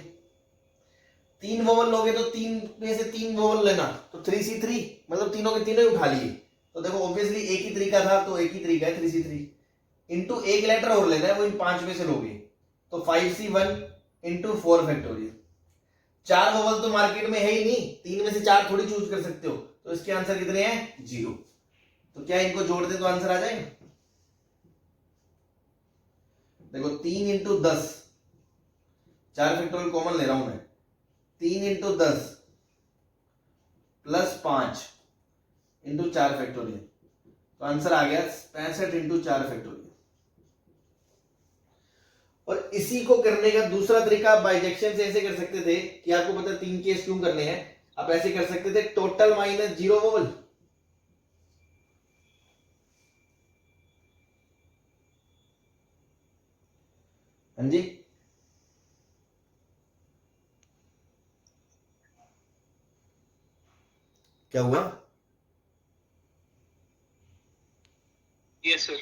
3 वोवल लोगे तो 3 में से 3 वोवल लेना, तो 3C3 मतलब तीनों के तीनों ही उठा लिए। तो देखो ऑब्वियसली एक ही तरीका था, तो एक ही तरीका है 3C3 इंटू एक लेटर और लेना है, वो इन 5 में से लोगे तो 5C1 इंटू 4 फैक्टोरियल। 4 वोवल तो मार्केट में है ही नहीं, 3 में से 4 थोड़ी चूज कर सकते हो, तो इसके आंसर कितने हैं, 0। तो क्या इनको जोड़ दे तो आंसर आ जाएगा। देखो 3 इंटू 10, 4 फैक्टोरियल कॉमन ले रहा हूं मैं, 3 इंटू 10 प्लस 5 इंटू 4 फैक्टोरियल, तो आंसर आ गया 65 इंटू 4 फैक्टोरियल। और इसी को करने का दूसरा तरीका आप बाइजेक्शन से ऐसे कर सकते थे कि आपको पता है 3 केस क्यों करने हैं, आप ऐसे कर सकते थे टोटल माइनस 0 वोवल। हाँ जी, क्या हुआ, यस सर।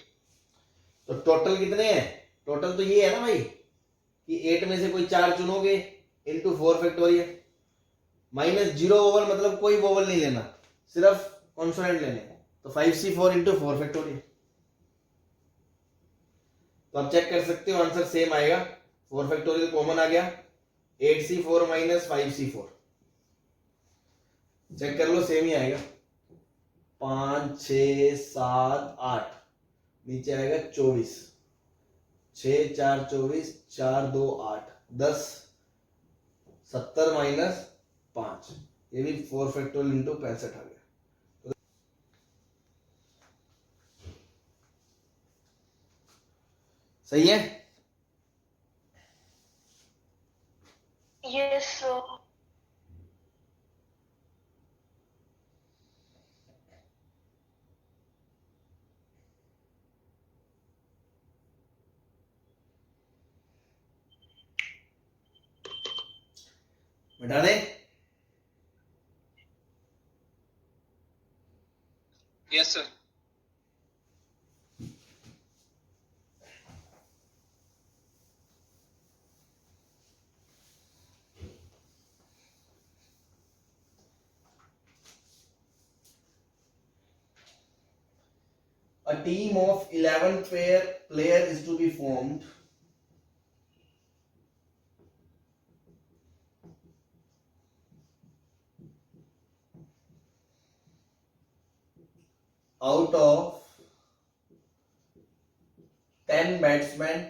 तो टोटल कितने हैं, टोटल तो ये है ना भाई कि 8 में से कोई 4 चुनोगे इंटू 4 फैक्टोरियल, माइनस 0 वोवल मतलब कोई वोवल नहीं लेना, सिर्फ कॉन्सोनेंट लेने, तो 5C4 इंटू 4 फैक्टोरियल। तो आप चेक कर सकते हो आंसर सेम आएगा, 4 फैक्टोरियल कॉमन आ गया, 8C4 माइनस 5C4, चेक कर लो सेम ही आएगा, 5 6 7 8, नीचे आएगा 24, 6 4 24, 4 2 8, 10 70 माइनस 5, ये भी 4 फैक्टोरियल इंटू 65 आ गया। सही है, यस सर। मिटा दे, yes sir. a team of 11 player is to be formed out of 10 batsmen,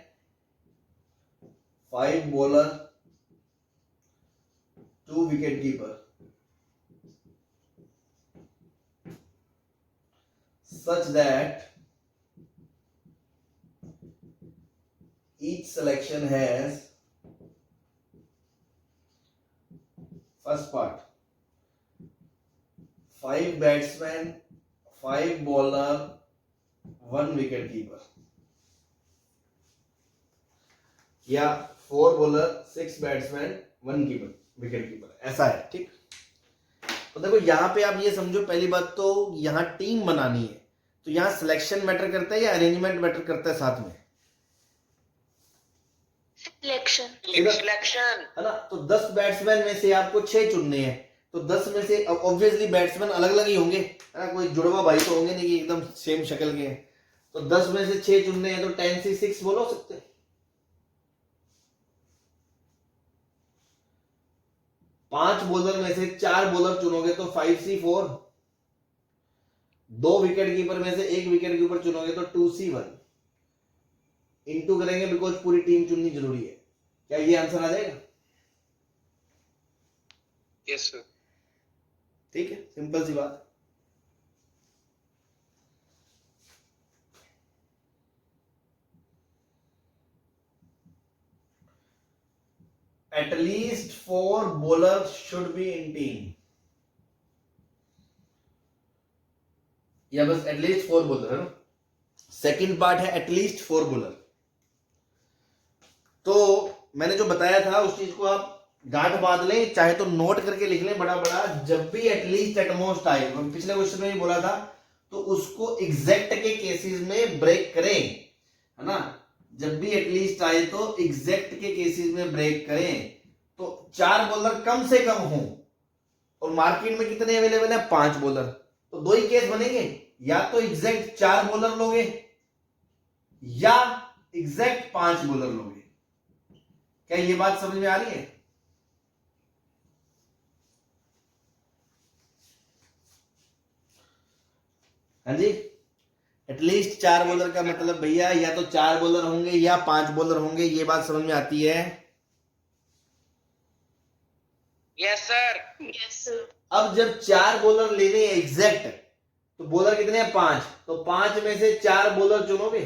5 bowler, 2 wicket keeper, such that each selection has, first part, 5 batsmen, 5 bowler, 1 wicket keeper, या 4 bowler, 6 batsmen, 1 wicket keeper, ऐसा है। ठीक, तो देखो यहां पे आप ये समझो, पहली बात तो यहां टीम बनानी है, तो यहां सिलेक्शन मैटर करता है या अरेंजमेंट मैटर करता है साथ में, सिलेक्शन। सिलेक्शन है ना। तो 10 बैट्समैन में से आपको 6 चुनने हैं, तो 10 में से ऑब्वियसली बैट्समैन अलग अलग ही होंगे, है ना, कोई जुड़वा भाई तो होंगे नहीं कि एकदम सेम शक्ल के हैं। तो 10 में से 6 चुनने हैं, तो 10C6 बोलो सकते हैं। 5 बॉलर में से 4 बॉलर चुनोगे तो 5C4, 2 विकेट कीपर में से 1 विकेट कीपर चुनोगे तो 2C1, इंटू करेंगे बिकॉज पूरी टीम चुननी जरूरी है। क्या ये आंसर आ जाएगा? Yes sir. ठीक है, सिंपल सी बात। At least 4 bowlers should be in team, या बस एटलीस्ट 4 बॉलर है ना। सेकंड पार्ट है एटलीस्ट 4 बॉलर। तो मैंने जो बताया था उस चीज को आप गांठ बांध लें, चाहे तो नोट करके लिख लें बड़ा बड़ा, जब भी एटलीस्ट एटमोस्ट आए, पिछले क्वेश्चन में भी बोला था, तो उसको एग्जैक्ट के केसेस में ब्रेक करें, है ना। जब भी एटलीस्ट आए तो एग्जैक्ट के केसेस में ब्रेक करें। तो 4 बॉलर कम से कम हो, और मार्केट में कितने अवेलेबल है? 5 बॉलर। तो दो ही केस बनेंगे, या तो एग्जैक्ट 4 बॉलर लोगे या एग्जैक्ट 5 बॉलर लोगे। क्या ये बात समझ में आ रही है? हाँ जी। एटलीस्ट 4 बॉलर का मतलब भैया या तो 4 बॉलर होंगे या 5 बॉलर होंगे, ये बात समझ में आती है? Yes sir. Yes sir. अब जब 4 बॉलर लेने हैं एग्जैक्ट, तो बॉलर कितने हैं? 5। तो 5 में से 4 बॉलर चुनोगे।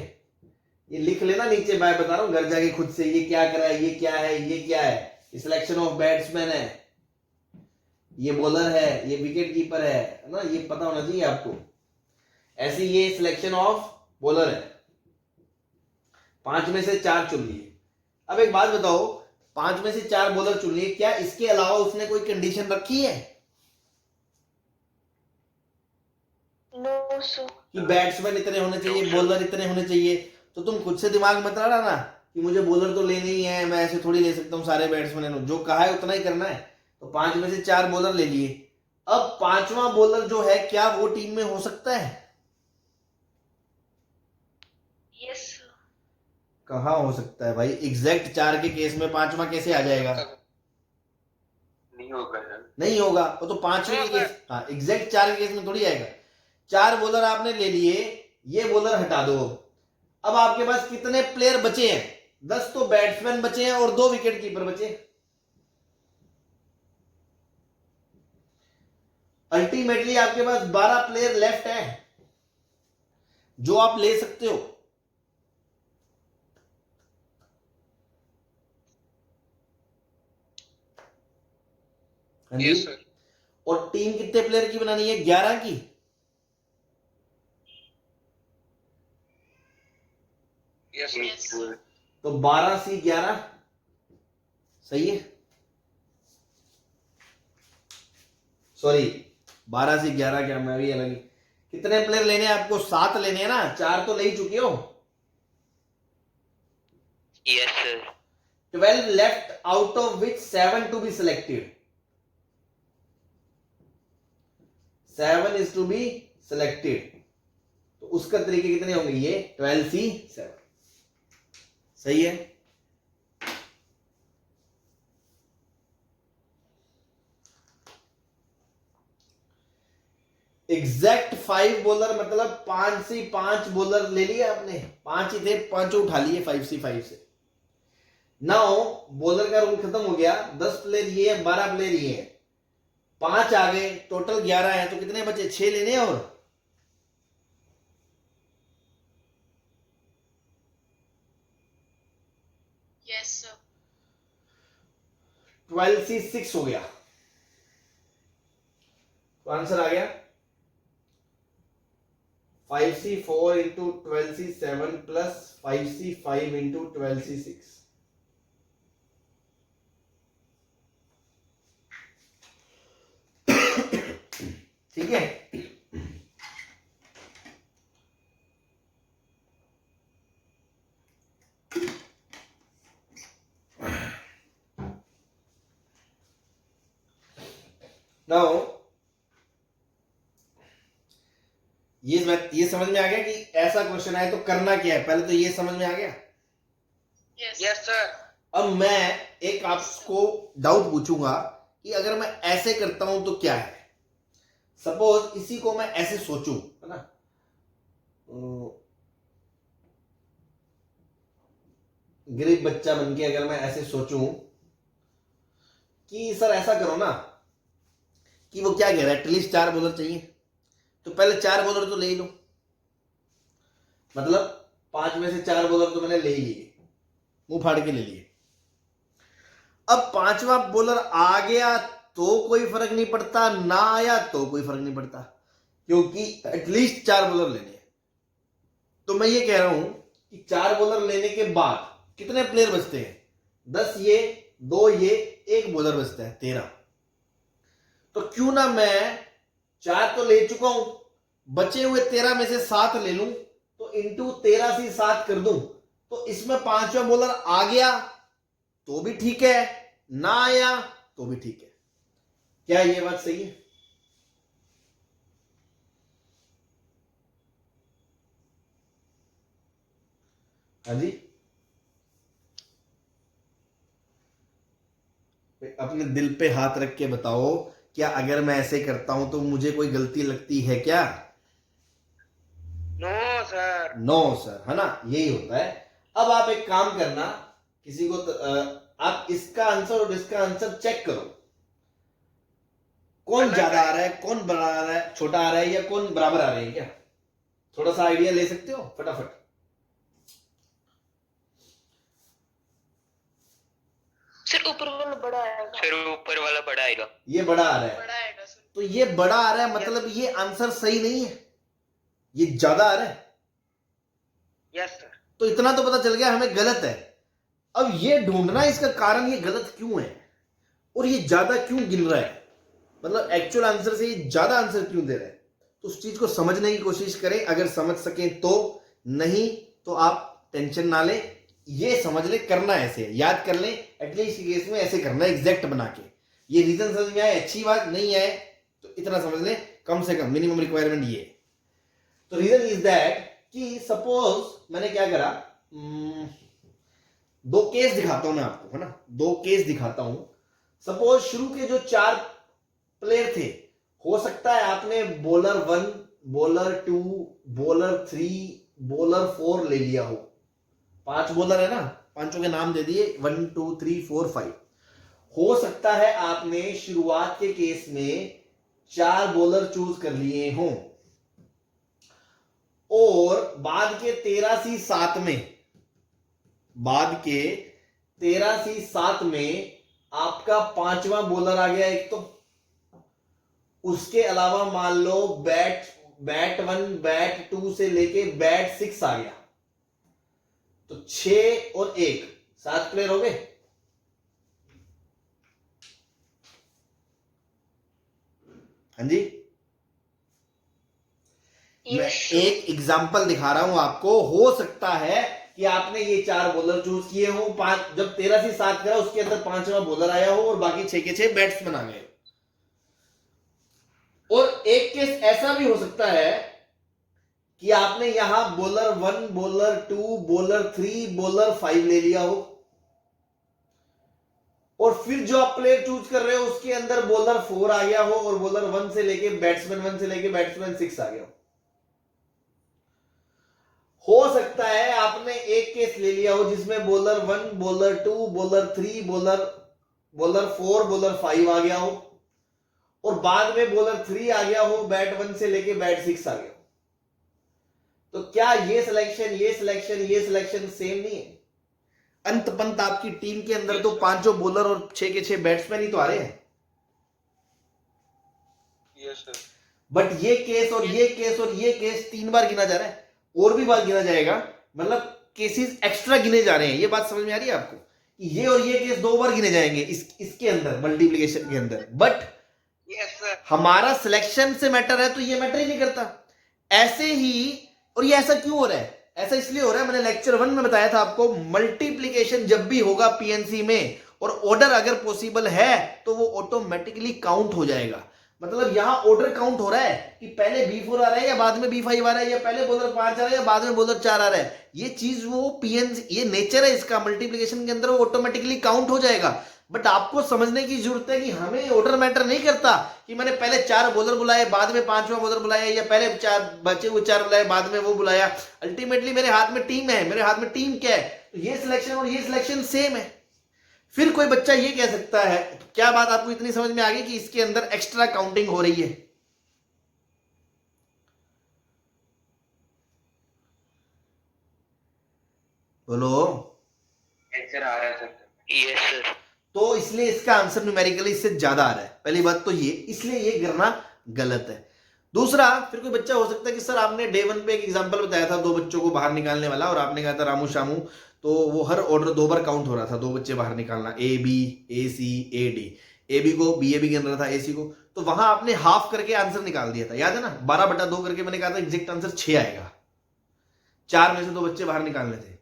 ये लिख लेना नीचे, मैं बता रहा हूं घर जाके खुद से, ये क्या करा है, ये क्या है, ये क्या है। सिलेक्शन ऑफ बैट्समैन है, ये बॉलर है, ये विकेट कीपर है ना, ये पता होना चाहिए आपको। ऐसे ये सिलेक्शन ऑफ बॉलर है। 5 में से 4 चुन लिए। अब एक बात बताओ, 5 में से 4 बॉलर चुन लिए, क्या इसके अलावा उसने कोई कंडीशन रखी है नो सर। कि बैट्समैन इतने होने चाहिए, बॉलर इतने होने चाहिए? तो तुम खुद से दिमाग मत लड़ा ना कि मुझे बॉलर तो लेने ही है, मैं ऐसे थोड़ी ले सकता हूँ सारे बैट्समैन। जो कहा है उतना ही करना है। तो 5 में से 4 बॉलर ले लिए। अब 5वां बॉलर जो है, क्या वो टीम में हो सकता है? Yes sir. कहाँ हो सकता है भाई? एग्जैक्ट 4 के केस में 5वां कैसे आ जाएगा? नहीं होगा यार। नहीं होगा। वो तो 5वें के केस, हाँ, एग्जैक्ट 4 के केस में थोड़ी आएगा। 4 बॉलर आपने ले लिए, ये बॉलर हटा दो। अब आपके पास कितने प्लेयर बचे हैं? 10 तो बैट्समैन बचे हैं और 2 विकेट कीपर बचे। अल्टीमेटली आपके पास 12 प्लेयर लेफ्ट है जो आप ले सकते हो। हाँ जी। Yes sir. और टीम कितने प्लेयर की बनानी है? 11 की। यस Yes, सर। तो 12 सी 11 सही है। सॉरी, 12 से 11 क्या, मैं भी अलग ही। कितने प्लेयर लेने हैं आपको? 7 लेने हैं ना, 4 तो ले ही चुके हो। Yes sir. 12 left, out of which 7 to be selected. 7 is to be selected. तो उसका तरीके कितने होंगे? ये 12 सी 7 सही है। एग्जैक्ट 5 बॉलर मतलब 5 से 5 बॉलर ले लिए आपने। 5 ही थे, 5 उठा लिए 5 से 5 से। नाउ बॉलर का रूल खत्म हो गया। 10 प्लेयर ये है, 12 प्लेयर ये है, 5 आ गए, टोटल 11 है। तो कितने बचे? 6 लेने हैं और यस सर। 12 सी 6 हो गया। तो आंसर आ गया 5 सी 4 इंटू 12 सी 7 प्लस 5 सी 5 इंटू 12 सी 6। ठीक है। नाउ ये समझ में आ गया कि ऐसा क्वेश्चन आए तो करना क्या है। पहले तो ये समझ में आ गया। Yes yes sir. अब मैं एक आपको डाउट पूछूंगा कि अगर मैं ऐसे करता हूं तो क्या है। सपोज इसी को मैं ऐसे सोचूं, है ना, गरीब बच्चा बन के अगर मैं ऐसे सोचूं कि सर ऐसा करो ना कि वो क्या कह रहा है, एटलीस्ट 4 बॉलर चाहिए, तो पहले 4 बॉलर तो ले ही लो। मतलब 5 में से 4 बॉलर तो मैंने ले ही लिए, मुंह फाड़ के ले लिए। अब 5वां बॉलर आ गया तो कोई फर्क नहीं पड़ता, ना आया तो कोई फर्क नहीं पड़ता, क्योंकि एटलीस्ट 4 बॉलर लेने हैं। तो मैं ये कह रहा हूं कि 4 बॉलर लेने के बाद कितने प्लेयर बचते हैं? 10 ये, 2 ये, 1 बॉलर बचता है, 13। तो क्यों ना मैं 4 तो ले चुका हूं, बचे हुए 13 में से 7 ले लूं तो इंटू 13 से 7 कर दूं तो इसमें पांचवा बोलर आ गया तो भी ठीक है, ना आया तो भी ठीक है। क्या ये बात सही है? हाँ जी, अपने दिल पे हाथ रख के बताओ, क्या अगर मैं ऐसे करता हूं तो मुझे कोई गलती लगती है क्या? No sir. नो सर, है ना, यही होता है। अब आप एक काम करना, किसी को आप इसका आंसर और इसका आंसर चेक करो, कौन ज्यादा आ रहा है, कौन बड़ा आ रहा है, छोटा आ रहा है, या कौन बराबर आ रहे हैं। क्या थोड़ा सा आइडिया ले सकते हो फटाफट? सर ऊपर वाला बड़ा आएगा। फिर ऊपर वाला बड़ा आएगा। ये बड़ा आ रहा है, बड़ा आएगा सर। तो ये बड़ा आ रहा है मतलब ये आंसर सही नहीं है, ये ज्यादा आ रहा है। Yes sir. तो इतना तो पता चल गया हमें गलत है। अब ये ढूंढना इसका कारण, ये गलत क्यों है और ये ज्यादा क्यों गिन रहा है, मतलब एक्चुअल आंसर से ये ज्यादा आंसर क्यों दे रहा है। तो उस चीज को समझने की कोशिश करें, अगर समझ सकें तो, नहीं तो आप टेंशन ना लें। ये समझ ले, करना ऐसे, याद कर लें, एटलीस्ट केस में ऐसे करना है एग्जैक्ट बना के। ये रीजन समझ में आए, अच्छी बात, नहीं आए तो इतना समझ लें, कम से कम मिनिमम रिक्वायरमेंट ये है। तो रीजन इज दैट कि सपोज मैंने क्या करा, दो केस दिखाता हूं मैं आपको, है ना, दो केस दिखाता हूं। सपोज शुरू के जो 4 प्लेयर थे, हो सकता है आपने बॉलर 1, बॉलर 2, बॉलर 3, बॉलर 4 ले लिया हो। 5 बॉलर है ना, पांचों के नाम दे दिए, 1 2 3 4 5। हो सकता है आपने शुरुआत के केस में 4 बॉलर चूज कर लिए हों और बाद के 13C7 में, बाद के 13C7 में आपका 5वां बॉलर आ गया एक। तो उसके अलावा मान लो बैट 1, बैट 2 से लेके बैट 6 आ गया, तो 6 और 1 7 प्लेयर हो गए। हाँ जी, मैं एक एग्जांपल दिखा रहा हूं आपको। हो सकता है कि आपने ये 4 बॉलर चूज किए हो, 5 जब 13C7 करा उसके अंदर 5वां बॉलर आया हो और बाकी 6 के 6 बैट्समैन आ गए। और एक केस ऐसा भी हो सकता है कि आपने यहां बॉलर 1, बॉलर 2, बॉलर 3, बॉलर 5 ले लिया हो और फिर जो आप प्लेयर चूज कर रहे हो उसके अंदर बॉलर 4 आ गया हो और बॉलर 1 से लेके बैट्समैन 1 से लेके बैट्समैन 6 आ गया हो सकता है आपने एक केस ले लिया हो जिसमें bowler 1, bowler 2, bowler 3, bowler 4, bowler 5 आ गया हो और बाद में बॉलर 3 आ गया हो, बैट 1 से लेके बैट 6 आ गया हो। तो क्या ये सिलेक्शन सेम नहीं है? अंत पंत आपकी टीम के अंदर तो 5 बॉलर और 6 के 6 बैट्समैन ही तो आ रहे हैं। Yes sir. बट ये केस और ये केस और ये केस 3 बार गिना जा रहा है, और भी बार गिना जाएगा, मतलब केसेस एक्स्ट्रा गिने जा रहे हैं। ये बात समझ में आ रही है आपको कि ये और ये केस 2 बार गिने जाएंगे इसके अंदर, मल्टीप्लिकेशन के अंदर। But yes sir. हमारा सिलेक्शन से मैटर है तो ये मैटर ही नहीं करता ऐसे ही। और ये ऐसा क्यों हो रहा है? ऐसा इसलिए हो रहा है, मैंने लेक्चर 1 में बताया था आपको, मल्टीप्लिकेशन जब भी होगा पीएनसी में और ऑर्डर अगर पॉसिबल है तो वो ऑटोमेटिकली काउंट हो जाएगा। मतलब यहां ऑर्डर काउंट हो रहा है कि पहले B4 आ रहा है या बाद में B5 आ रहा है, या पहले बॉलर 5 आ रहा है या बाद में बॉलर 4 आ रहा है। ये चीज वो पीएनसी, ये नेचर है इसका, मल्टीप्लिकेशन के अंदर वो ऑटोमेटिकली काउंट हो जाएगा। बट आपको समझने की जरूरत है कि हमें ऑर्डर मैटर नहीं करता कि मैंने पहले 4 बॉलर बुलाए बाद में 5वां बॉलर बुलाया, या पहले 4 बचे हुए 4 बुलाए बाद में वो बुलाया। अल्टीमेटली मेरे हाथ में टीम है, मेरे हाथ में टीम क्या है, तो ये सिलेक्शन और ये सिलेक्शन सेम है। फिर कोई बच्चा ये कह सकता है, क्या बात आपको इतनी समझ में आ गई कि इसके अंदर एक्स्ट्रा काउंटिंग हो रही है? बोलो। आंसर आ रहा है सर। Yes sir. तो इसलिए इसका आंसर न्यूमेरिकली इससे ज्यादा आ रहा है, पहली बात तो ये, इसलिए ये करना गलत है। दूसरा, फिर कोई बच्चा हो सकता है कि सर आपने डे 1 पे एक एग्जांपल बताया था 2 बच्चों को बाहर निकालने वाला, और आपने कहा था रामू शामू, तो वो हर ऑर्डर 2 बार काउंट हो रहा था, 2 बच्चे बाहर निकालना, A B A C A D। A B को बी ए बी गिन रहा था, ए सी को, तो वहां आपने हाफ करके आंसर निकाल दिया था, याद है ना? 12/2 करके मैंने कहा था एग्जैक्ट आंसर 6 आएगा, 4 में से 2 बच्चे बाहर निकालने थे।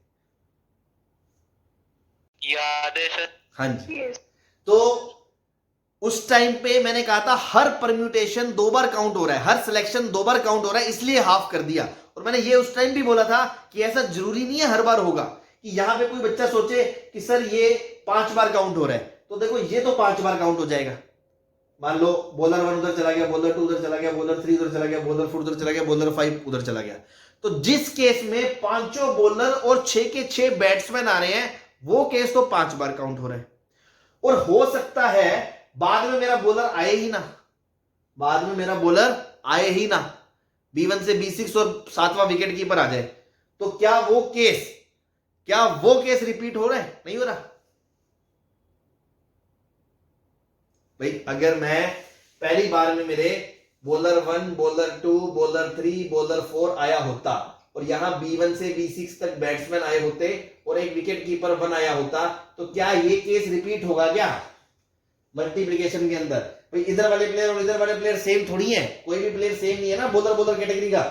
याद है सर। हाँ जी। Yes. तो उस टाइम पे मैंने कहा था हर परम्यूटेशन 2 बार काउंट हो रहा है, हर सिलेक्शन 2 बार काउंट हो रहा है, इसलिए हाफ कर दिया। और मैंने ये उस टाइम भी बोला था कि ऐसा जरूरी नहीं है हर बार होगा, कि यहां पे कोई बच्चा सोचे कि सर ये 5 बार काउंट हो रहा है, तो देखो ये तो 5 बार काउंट हो जाएगा। मान लो बॉलर 1 उधर चला गया, बॉलर 2 उधर चला गया, बॉलर 3 उधर चला गया, बॉलर 4 उधर चला गया, बॉलर 5 उधर चला गया। तो जिस केस में 5 बॉलर और 6 के 6 बैट्समैन आ रहे हैं, वो केस तो 5 बार काउंट हो रहा है। और हो सकता है बाद में मेरा बॉलर आए ही ना, बाद में मेरा बॉलर आए ही ना, B1 से B6 और 7वां विकेट कीपर आ जाए, तो क्या वो केस रिपीट हो रहा है? नहीं हो रहा भाई। अगर मैं पहली बार में मेरे बॉलर 1, बॉलर 2, बॉलर 3, बॉलर 4 आया होता और यहां B1 से B6 तक बैट्समैन आए होते और एक विकेट कीपर 1 आया होता, तो क्या ये केस रिपीट होगा क्या मल्टीप्लिकेशन के अंदर? भाई इधर वाले प्लेयर और इधर वाले प्लेयर सेम थोड़ी है, कोई भी प्लेयर सेम नहीं है ना बॉलर कैटेगरी का।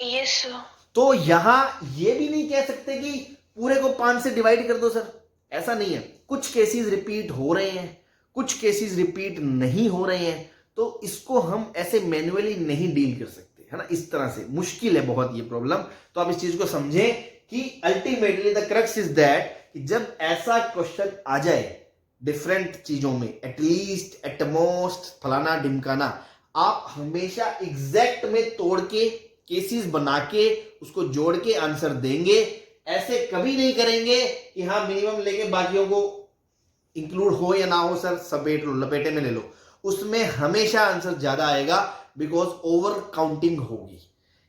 Yes, sir. तो यहां ये भी नहीं कह सकते कि पूरे को 5 से डिवाइड कर दो सर, ऐसा नहीं है। कुछ केसेस रिपीट हो रहे हैं, कुछ केसेस रिपीट नहीं हो रहे हैं, तो इसको हम ऐसे मैन्युअली नहीं डील कर सकते, है ना? इस तरह से मुश्किल है बहुत ये प्रॉब्लम। तो आप इस चीज को समझें कि ultimately the crux is that कि जब ऐसा क्वेश्चन आ जाए डिफरेंट चीजों में, एटलीस्ट एटमोस्ट फलाना ढिमकाना, आप हमेशा एग्जैक्ट में तोड़ के केसेस बना के उसको जोड़ के आंसर देंगे। ऐसे कभी नहीं करेंगे कि हाँ मिनिमम लेके बाकियों को इंक्लूड हो या ना हो सर, सपेट लो, लपेटे में ले लो, उसमें हमेशा आंसर ज्यादा आएगा, बिकॉज ओवर काउंटिंग होगी।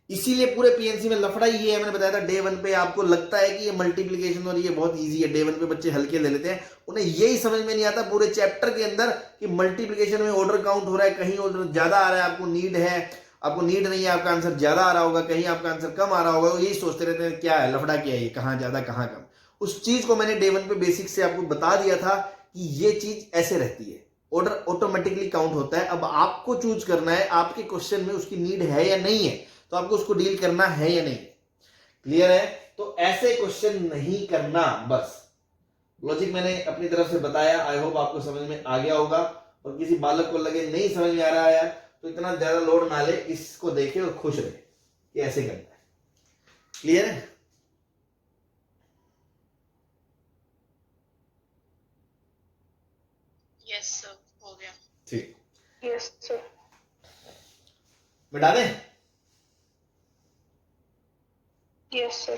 इसीलिए पूरे पीएनसी में लफड़ा ही है। मैंने बताया था डे 1 पे आपको लगता है कि ये मल्टीप्लिकेशन और ये बहुत इजी है, डे 1 पे बच्चे हल्के ले लेते हैं, उन्हें यही समझ में नहीं आता पूरे चैप्टर के अंदर कि मल्टीप्लिकेशन में ऑर्डर काउंट हो रहा है, कहीं ऑर्डर ज्यादा आ रहा है, आपको नीड है, आपको नीड नहीं है, आपका आंसर ज्यादा आ रहा होगा, कहीं आपका आंसर कम आ रहा होगा। यही सोचते रहते हैं क्या है लफड़ा, क्या है ये, कहाँ ज्यादा कहाँ कम। उस चीज को मैंने डे 1 पे बेसिक से आपको बता दिया था कि ये चीज ऐसे रहती है, ऑर्डर ऑटोमेटिकली काउंट होता है। अब आपको चूज करना है आपके क्वेश्चन में उसकी नीड है या नहीं है, तो आपको उसको डील करना है या नहीं। क्लियर है? तो ऐसे क्वेश्चन नहीं करना, बस लॉजिक मैंने अपनी तरफ से बताया। आई होप आपको समझ में आ गया होगा। और किसी बालक को लगे नहीं समझ में आ रहा है यार, तो इतना ज्यादा लोड ना ले, इसको देखे और खुश रहे कि ऐसे करना है। क्लियर है? Yes, sir. हो गया. ठीक, Yes, sir. मिटा दें? Yes, sir.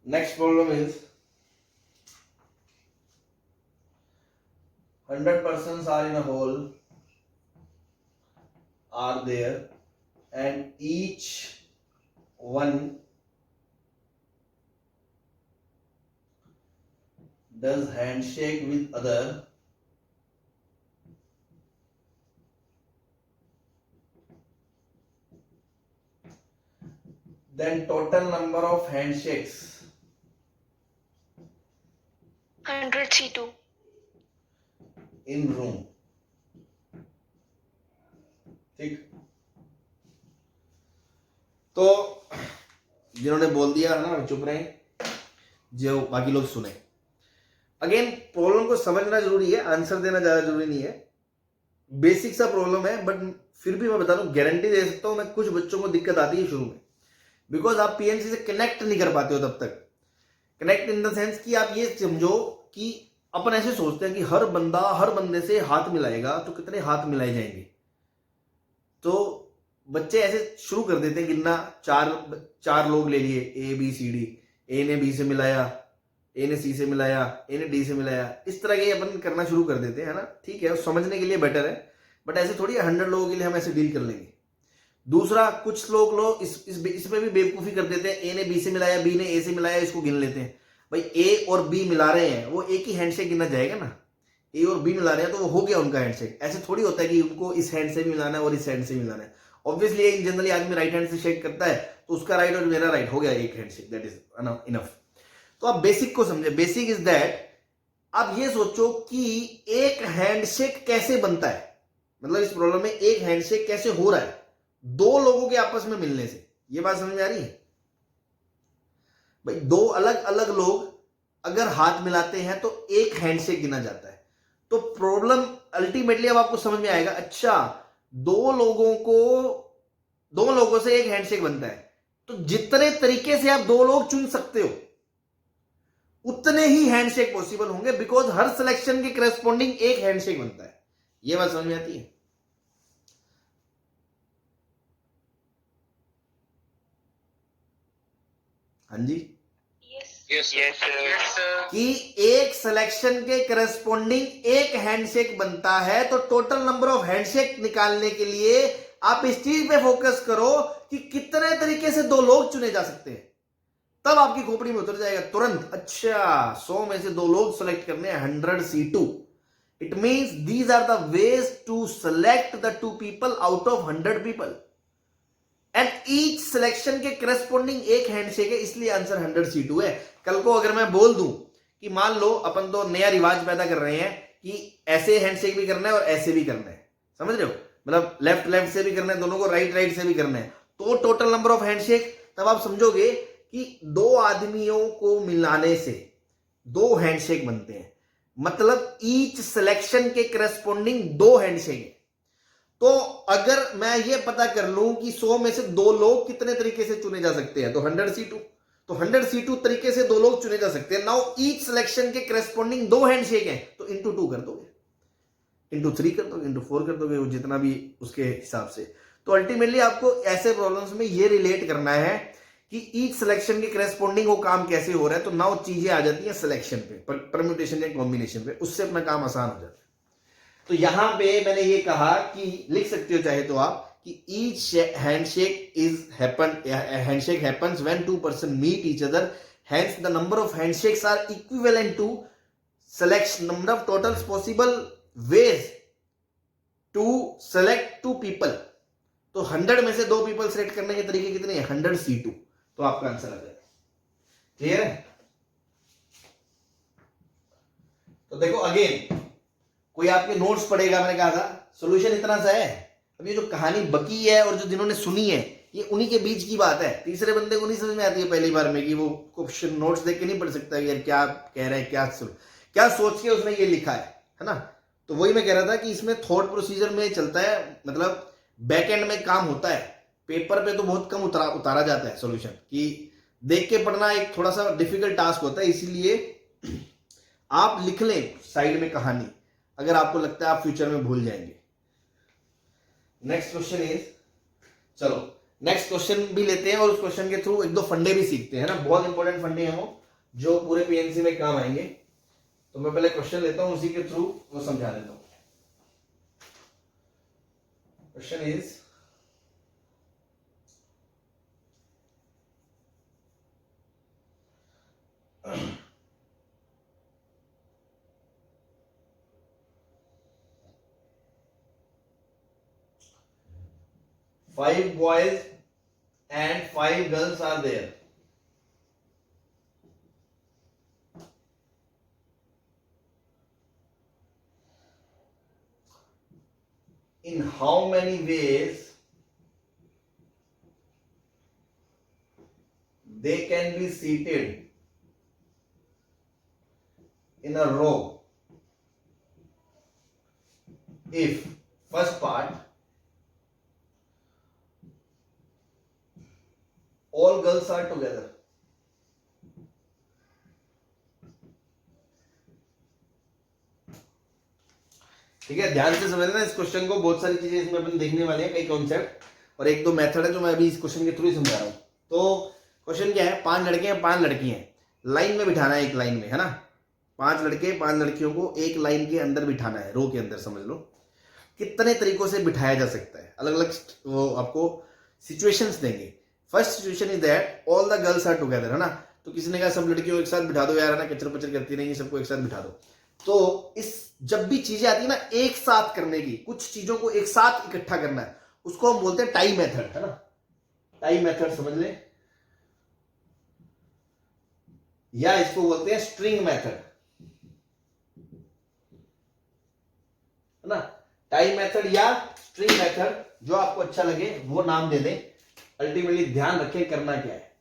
Next problem is 100 persons are in a hall are there and each one does handshake with other then total number of handshakes 100 C2. in room. ठीक, तो जिन्होंने बोल दिया है ना चुप रहे, जो बाकी लोग सुने। अगेन प्रॉब्लम को समझना जरूरी है, आंसर देना ज्यादा जरूरी नहीं है। बेसिक सा प्रॉब्लम है, बट फिर भी मैं बता दूं, गारंटी दे सकता हूं मैं, कुछ बच्चों को दिक्कत आती है शुरू में, बिकॉज आप पीएनसी से कनेक्ट नहीं कर पाते हो तब तक। कनेक्ट इन द सेंस कि आप ये समझो कि अपन ऐसे सोचते हैं कि हर बंदा हर बंदे से हाथ मिलाएगा तो कितने हाथ मिलाए जाएंगे, तो बच्चे ऐसे शुरू कर देते हैं गिनना। चार लोग ले लिए, ए बी सी डी, ए ने बी से मिलाया, ए ने सी से मिलाया, ए ने डी से मिलाया, इस तरह के अपन करना शुरू कर देते हैं ना। ठीक है, समझने के लिए बेटर है, बट ऐसे थोड़ी 100 लोगों के लिए हम ऐसे डील कर लेंगे। दूसरा, कुछ लोग इसमें भी बेवकूफी कर देते हैं, ए ने बी से मिलाया, बी ने ए से मिलाया, इसको गिन लेते हैं। भाई ए और बी मिला रहे हैं, वो एक ही हैंडशेक गिना जाएगा ना। ए और बी मिला रहे हैं तो वो हो गया उनका हैंडशेक। ऐसे थोड़ी होता है कि उनको इस हैंड से भी मिलाना है और इस हैंड से भी मिलाना है। ऑब्वियसली इन जनरली आदमी राइट हैंड से शेक करता है, तो उसका राइट और मेरा राइट हो गया एक hand shake, that is enough. तो आप बेसिक को समझे। बेसिक इज दैट आप ये सोचो कि एक हैंडशेक कैसे बनता है, मतलब इस प्रॉब्लम में एक हैंडशेक कैसे हो रहा है दो लोगों के आपस में मिलने से। ये बात समझ में आ रही है भाई? दो अलग अलग लोग अगर हाथ मिलाते हैं तो एक हैंडशेक गिना जाता है। तो प्रॉब्लम अल्टीमेटली अब आपको समझ में आएगा, अच्छा दो लोगों से एक हैंडशेक बनता है, तो जितने तरीके से आप दो लोग चुन सकते हो उतने ही हैंडशेक पॉसिबल होंगे, बिकॉज हर सिलेक्शन के करेस्पॉन्डिंग एक हैंडशेक बनता है। यह बात समझ में आती है? हाँ जी, Yes, sir. कि एक सिलेक्शन के करेस्पॉन्डिंग एक हैंडशेक बनता है, तो टोटल नंबर ऑफ हैंडशेक निकालने के लिए आप इस चीज पे फोकस करो कि कितने तरीके से दो लोग चुने जा सकते हैं, तब आपकी खोपड़ी में उतर जाएगा तुरंत। अच्छा 100 में से दो लोग सेलेक्ट करने हैं, 100 C2, it means these are the ways to select the 2 people out of 100 people and each selection के करस्पॉन्डिंग एक हैंडशेक है, इसलिए आंसर 100 C2 है। कल को अगर मैं बोल दूं कि मान लो अपन तो नया रिवाज पैदा कर रहे हैं कि ऐसे हैंडशेक भी करना है और ऐसे भी करना है, समझ रहे हो, मतलब लेफ्ट से भी करना है, दोनों को राइट से भी करना है, तो टोटल नंबर ऑफ हैंडशेक, तब आप समझोगे कि दो आदमियों को मिलाने से दो हैंडशेक बनते हैं, मतलब ईच सिलेक्शन के करस्पॉन्डिंग दो हैंडशेक है। तो अगर मैं ये पता कर लूं कि 100 में से दो लोग कितने तरीके से चुने जा सकते हैं, तो 100 C2, तो 100 C2 तरीके से दो लोग चुने जा सकते हैं। नाउ ईच सिलेक्शन के करस्पॉन्डिंग दो हैंडशेक हैं, तो इंटू 2 कर दोगे, इंटू 3 कर दोगे, इंटू 4 कर दोगे, जितना भी उसके हिसाब से। तो अल्टीमेटली आपको ऐसे प्रॉब्लम्स में ये रिलेट करना है कि ईच सिलेक्शन के करस्पॉन्डिंग वो काम कैसे हो रहा है, तो नाउ चीजें आ जाती हैं सिलेक्शन पे, परम्यूटेशन या कॉम्बिनेशन पे, उससे अपना काम आसान हो जाता है। तो यहां पे मैंने ये कहा कि लिख सकते हो चाहे तो आप कि each handshake happens when 2 person meet each other, hence the number of handshakes are equivalent to select number of totals possible ways to select 2 people। तो 100 में से 2 people सेलेक्ट करने के तरीके कितने हैं? 100 C2, तो आपका आंसर आ जाएगा। क्लियर है? तो देखो अगेन, कोई आपके नोट्स पढ़ेगा, मैंने कहा था सॉल्यूशन इतना सा है। अब ये जो कहानी बकी है और जो जिन्होंने सुनी है, ये उन्हीं के बीच की बात है। तीसरे बंदे को नहीं समझ में आती है पहली बार में कि वो क्वेश्चन नोट्स देख के नहीं पढ़ सकता यार क्या कह रहा है, क्या सोच के उसने ये लिखा है ना। तो वही मैं कह रहा था कि इसमें थॉट प्रोसीजर में चलता है, मतलब बैक एंड में काम होता है। पेपर पे तो बहुत कम उतारा जाता है सॉल्यूशन, कि देख के पढ़ना एक थोड़ा सा डिफिकल्ट टास्क होता है। इसीलिए आप लिख लें साइड में कहानी, अगर आपको लगता है आप फ्यूचर में भूल जाएंगे। नेक्स्ट क्वेश्चन इज, चलो नेक्स्ट क्वेश्चन भी लेते हैं और उस क्वेश्चन के थ्रू एक दो फंडे भी सीखते हैं ना, बहुत इंपॉर्टेंट फंडे हैं वो, जो पूरे पीएनसी में काम आएंगे। तो मैं पहले क्वेश्चन लेता हूं, उसी के थ्रू वो समझा देता हूं। Question is, five boys and 5 girls are there. In how many ways they can be seated in a row if first part all girls are together? ठीक है, ध्यान से समझना इस क्वेश्चन को, बहुत सारी चीजें इसमें अपन देखने वाले हैं, कई कॉन्सेप्ट और एक दो मेथड है जो मैं अभी इस क्वेश्चन के थ्रू ही समझा रहा हूं। तो क्वेश्चन क्या है, 5 लड़के हैं 5 लड़की हैं, लाइन में बिठाना है, एक लाइन में, है ना, 5 लड़के 5 लड़कियों को एक लाइन के अंदर बिठाना है, रो के अंदर समझ लो। कितने तरीकों से बिठाया जा सकता है, अलग अलग वो आपको सिचुएशंस देंगे। First situation is that all the girls are together, है ना, तो किसी ने कहा सब लड़कियों को एक साथ बिठा दो यार, है ना, कचर पचर करती नहीं, सबको एक साथ बिठा दो। तो इस जब भी चीजें आती है ना एक साथ करने की, कुछ चीजों को एक साथ इकट्ठा करना है, उसको हम बोलते हैं टाई मेथड, है ना, टाई मेथड समझ ले, या इसको बोलते हैं स्ट्रिंग मेथड, है ना, टाई मेथड या स्ट्रिंग मेथड, जो आपको अच्छा लगे वो नाम दे दे। अल्टीमेटली ध्यान रखें करना क्या है,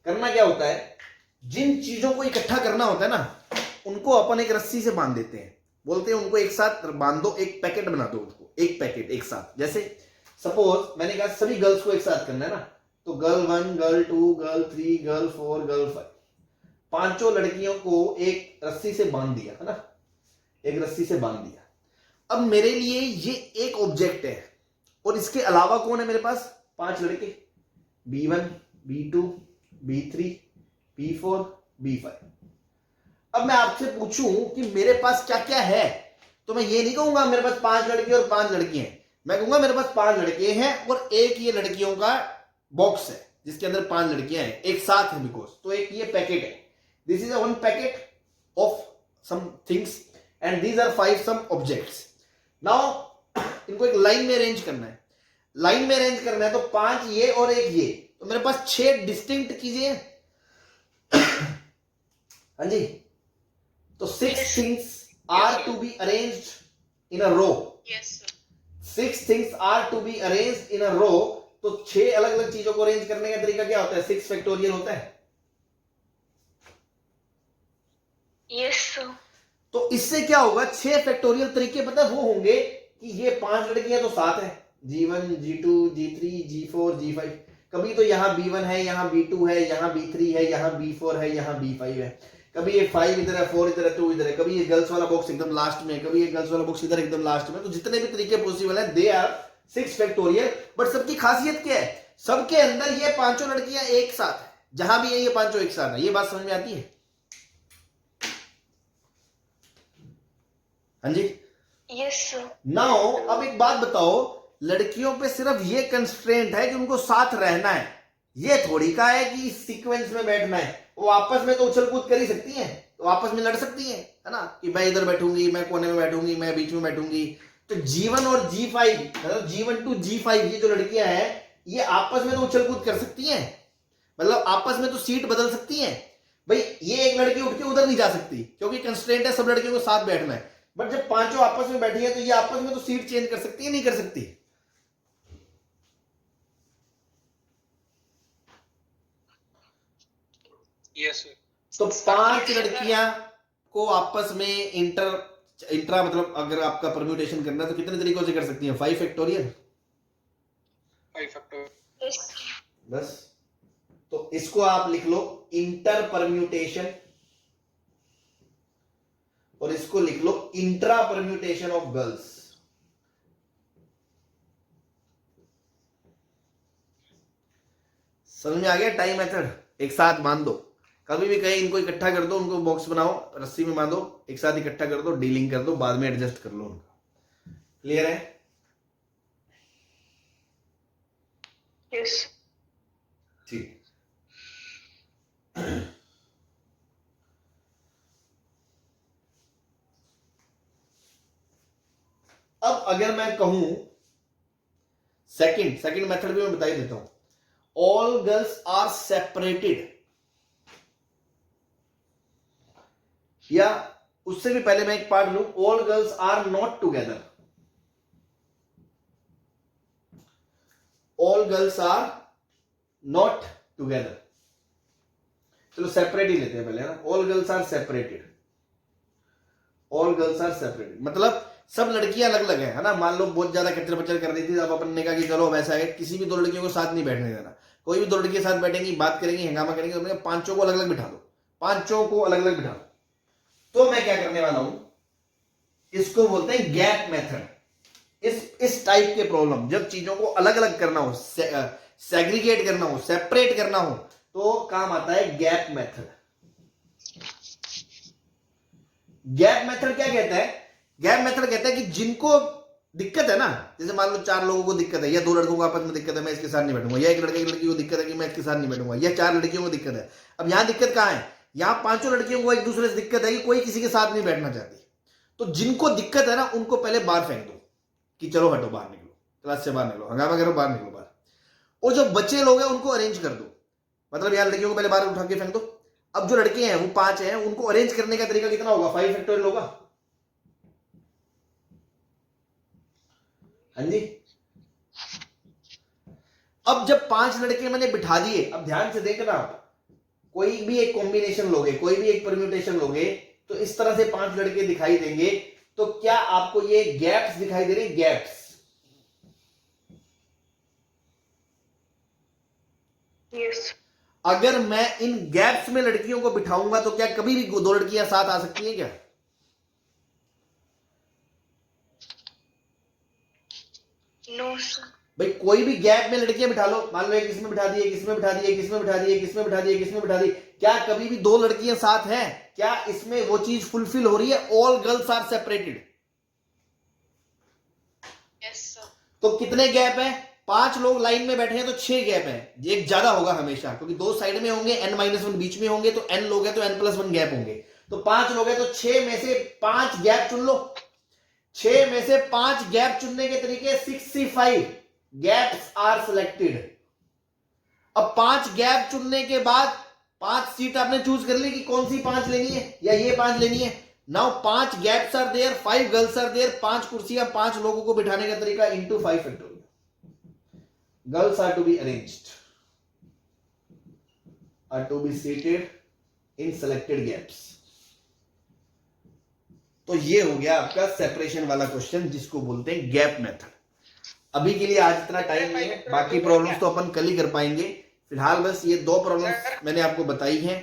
करना क्या होता है, जिन चीजों को इकट्ठा करना होता है ना, उनको अपन एक रस्सी से बांध देते हैं, बोलते हैं उनको एक साथ बांध दो, एक पैकेट बना दो, उसको एक पैकेट एक साथ। जैसे सपोज मैंने कहा सभी गर्ल्स को एक साथ करना है ना, तो girl 1, girl 2, girl 3, girl 4, girl 5, पांचों लड़कियों को एक रस्सी से बांध दिया, है ना, एक रस्सी से बांध दिया। अब मेरे लिए ये एक ऑब्जेक्ट है, और इसके अलावा कौन है मेरे पास, 5 लड़के, B1, B2, B3, B4, B5। अब मैं आपसे पूछूं कि मेरे पास क्या क्या है, तो मैं ये नहीं कहूंगा मेरे पास 5 लड़के और 5 लड़की हैं, मैं कहूंगा मेरे पास 5 लड़के हैं और एक ये लड़कियों का बॉक्स है जिसके अंदर 5 लड़कियां हैं, एक साथ है बिकॉज, तो एक ये पैकेट है, this is a one packet of some things and these are 5 some objects. Now इनको एक लाइन में अरेंज करना है, लाइन में अरेंज करना है, तो 5 ये और एक ये, तो मेरे पास 6 डिस्टिंक्ट चीजें हैं। हाँ जी, तो 6 things are to be arranged in a row. Yes, sir. 6 things are to be arranged in a row. तो 6 अलग अलग चीजों को अरेंज करने का तरीका क्या होता है, 6 फैक्टोरियल होता है। Yes, sir. तो इससे क्या होगा, 6 फैक्टोरियल तरीके पता है वो होंगे कि ये 5 लड़कियां तो 7 है, G1, G2, G3, G4, G5, कभी तो यहाँ B1 है, यहाँ B2 है, यहाँ B3 है, यहाँ B4 है, यहाँ B5 है, कभी ये 5 इधर है, 4 इधर है, 2 इधर है, कभी ये गर्ल्स वाला बॉक्स एकदम लास्ट में, कभी ये गर्ल्स वाला बॉक्स इधर एकदम लास्ट में। तो जितने भी तरीके पॉसिबल है दे आर 6 फैक्टोरियल, बट सबकी खासियत क्या है, सबके अंदर ये पांचों लड़कियां एक साथ है, जहां भी है ये पांचों एक साथ है। ये बात समझ में आती है? हाँ जी, Yes, sir. नाउ अब एक बात बताओ, लड़कियों पे सिर्फ ये कंस्ट्रेंट है कि उनको साथ रहना है, ये थोड़ी का है कि सीक्वेंस में बैठना है। वो आपस में तो उछल कूद कर ही सकती हैं, तो आपस में लड़ सकती हैं, है ना, कि मैं इधर बैठूंगी, मैं कोने में बैठूंगी, मैं बीच में बैठूंगी। तो G1 और G5, मतलब G1 to G5 ये जो लड़कियां हैं, ये आपस में तो उछल कूद कर सकती हैं, मतलब आपस में तो सीट बदल सकती हैं। भाई ये एक लड़की उठ के उधर नहीं जा सकती क्योंकि कंस्ट्रेंट है सब लड़कियों को साथ बैठना है, बट जब पांचों आपस में बैठी है तो ये आपस में तो सीट चेंज कर सकती है, नहीं कर सकती? Yes, sir. तो 5 लड़कियां को आपस में इंट्रा मतलब अगर आपका परम्यूटेशन करना है तो कितने तरीकों से कर सकती हैं? 5 फैक्टोरियल, 5 factor. Yes. बस। तो इसको आप लिख लो इंटर परम्यूटेशन, और इसको लिख लो इंट्रा परम्यूटेशन ऑफ गर्ल्स। समझ में आ गया? टाइम मेथड एक साथ बांध दो, कभी भी कहीं इनको इकट्ठा कर दो, उनको बॉक्स बनाओ, रस्सी में बांधो, एक साथ इकट्ठा कर दो, डीलिंग कर दो, बाद में एडजस्ट कर लो उनका। क्लियर है? Yes. ठीक। अब अगर मैं कहूं सेकंड मेथड भी मैं बता ही देता हूं, ऑल गर्ल्स आर सेपरेटेड, या उससे भी पहले मैं एक पार्ट लूं, all girls are not together, all girls are not together. चलो सेपरेट ही लेते हैं पहले, ना, all girls are separated, all girls are separated मतलब सब लड़कियां अलग अलग है ना। मान लो बहुत ज्यादा कचर पचर कर रही थी, अब अपन ने कहा कि चलो वैसा है, किसी भी 2 लड़कियों को साथ नहीं बैठने देना, कोई भी 2 लड़कियां साथ बैठेंगी, बात करेंगी, हंगामा करेंगी, तो पांचों को अलग अलग बिठा दो, पांचों को अलग अलग बिठा दो। तो मैं क्या करने वाला हूं, इसको बोलते हैं गैप मेथड। इस टाइप के प्रॉब्लम, जब चीजों को अलग अलग करना हो, सेग्रीगेट करना हो, सेपरेट करना हो, तो काम आता है गैप मेथड। गैप मेथड क्या कहता है? गैप मेथड कहता है कि जिनको दिक्कत है ना, जैसे मान लो 4 लोगों को दिक्कत है, या 2 लड़कों को आपस में दिक्कत है, मैं इसके साथ नहीं बैठूंगा, या एक लड़की को दिक्कत है कि मैं इसके साथ नहीं बैठूंगा, या 4 लड़कियों को दिक्कत है। अब यहां दिक्कत कहां है? यहां पांचों लड़कियों को एक दूसरे से दिक्कत है कि कोई किसी के साथ नहीं बैठना चाहती। तो जिनको दिक्कत है ना, उनको पहले बाहर फेंक दो कि चलो हटो, बाहर निकलो। क्लास से बाहर निकलो, हंगामा करो, बाहर निकलो बाहर। और जो बच्चे लोग हैं उनको अरेंज कर दो, मतलब यार लड़कियों को पहले बाहर उठा के फेंक दो। अब जो लड़के हैं वो 5 हैं, उनको अरेंज करने का तरीका कितना होगा? 5 फैक्टोरियल होगा। हाँ जी। अब जब 5 लड़के मैंने बिठा दिए, अब ध्यान से देखना, आप कोई भी एक कॉम्बिनेशन लोगे, कोई भी एक परम्यूटेशन लोगे, तो इस तरह से 5 लड़के दिखाई देंगे। तो क्या आपको ये गैप्स दिखाई दे रहे हैं? गैप्स। यस अगर मैं इन गैप्स में लड़कियों को बिठाऊंगा तो क्या कभी भी 2 लड़कियां साथ आ सकती हैं क्या? नो सर भाई कोई भी गैप में लड़कियां बिठा लो, मान लो एक इसमें बिठा दी, एक इसमें बिठा दी, एक इसमें बिठा दी, एक इसमें बिठा दी, एक इसमें बिठा दी, क्या कभी भी 2 लड़कियां साथ हैं? क्या इसमें वो चीज फुलफिल हो रही है? All girls are separated. Yes sir तो कितने गैप है? 5 लोग लाइन में बैठे हैं तो 6 गैप है। एक ज्यादा होगा हमेशा, क्योंकि 2 साइड में होंगे, n-1 बीच में होंगे, तो n लोग हैं तो n+1 गैप होंगे। तो 5 लोग हैं तो 6 में से 5 गैप चुन लो। 6 में से 5 गैप चुनने के तरीके 65 गैप्स आर सिलेक्टेड। अब 5 गैप चुनने के बाद 5 सीट आपने चूज कर ली कि कौन सी 5 लेनी है या ये 5 लेनी है। Now 5 gaps are there, 5 girls are there, 5 कुर्सियां 5 लोगों को बिठाने का तरीका into 5 factorial. Girls are to be arranged, are to be seated in selected gaps. तो ये हो गया आपका सेपरेशन वाला क्वेश्चन, जिसको बोलते हैं गैप मेथड। अभी के लिए आज इतना टाइम नहीं है, बाकी प्रॉब्लम्स तो अपन कल ही कर पाएंगे। फिलहाल बस ये 2 प्रॉब्लम्स मैंने आपको बताई हैं।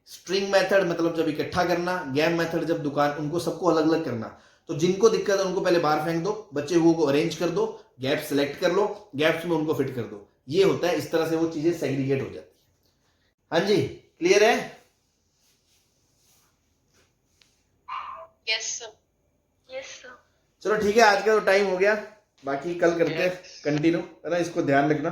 स्ट्रिंग मेथड मतलब जब इकट्ठा करना, गैप मेथड जब दुकान, उनको सबको अलग अलग करना। तो जिनको दिक्कत है उनको पहले बाहर फेंक दो, बच्चे हुओं को अरेंज कर दो, गैप सेलेक्ट कर लो, गैप्स में उनको फिट कर दो। ये होता है, इस तरह से वो चीजें सेग्रीगेट हो जाती है। हाँ जी, क्लियर है? यस सर यस सर चलो ठीक है, आज का तो टाइम हो गया, बाकी कल करते हैं कंटिन्यू, है ना। इसको ध्यान रखना।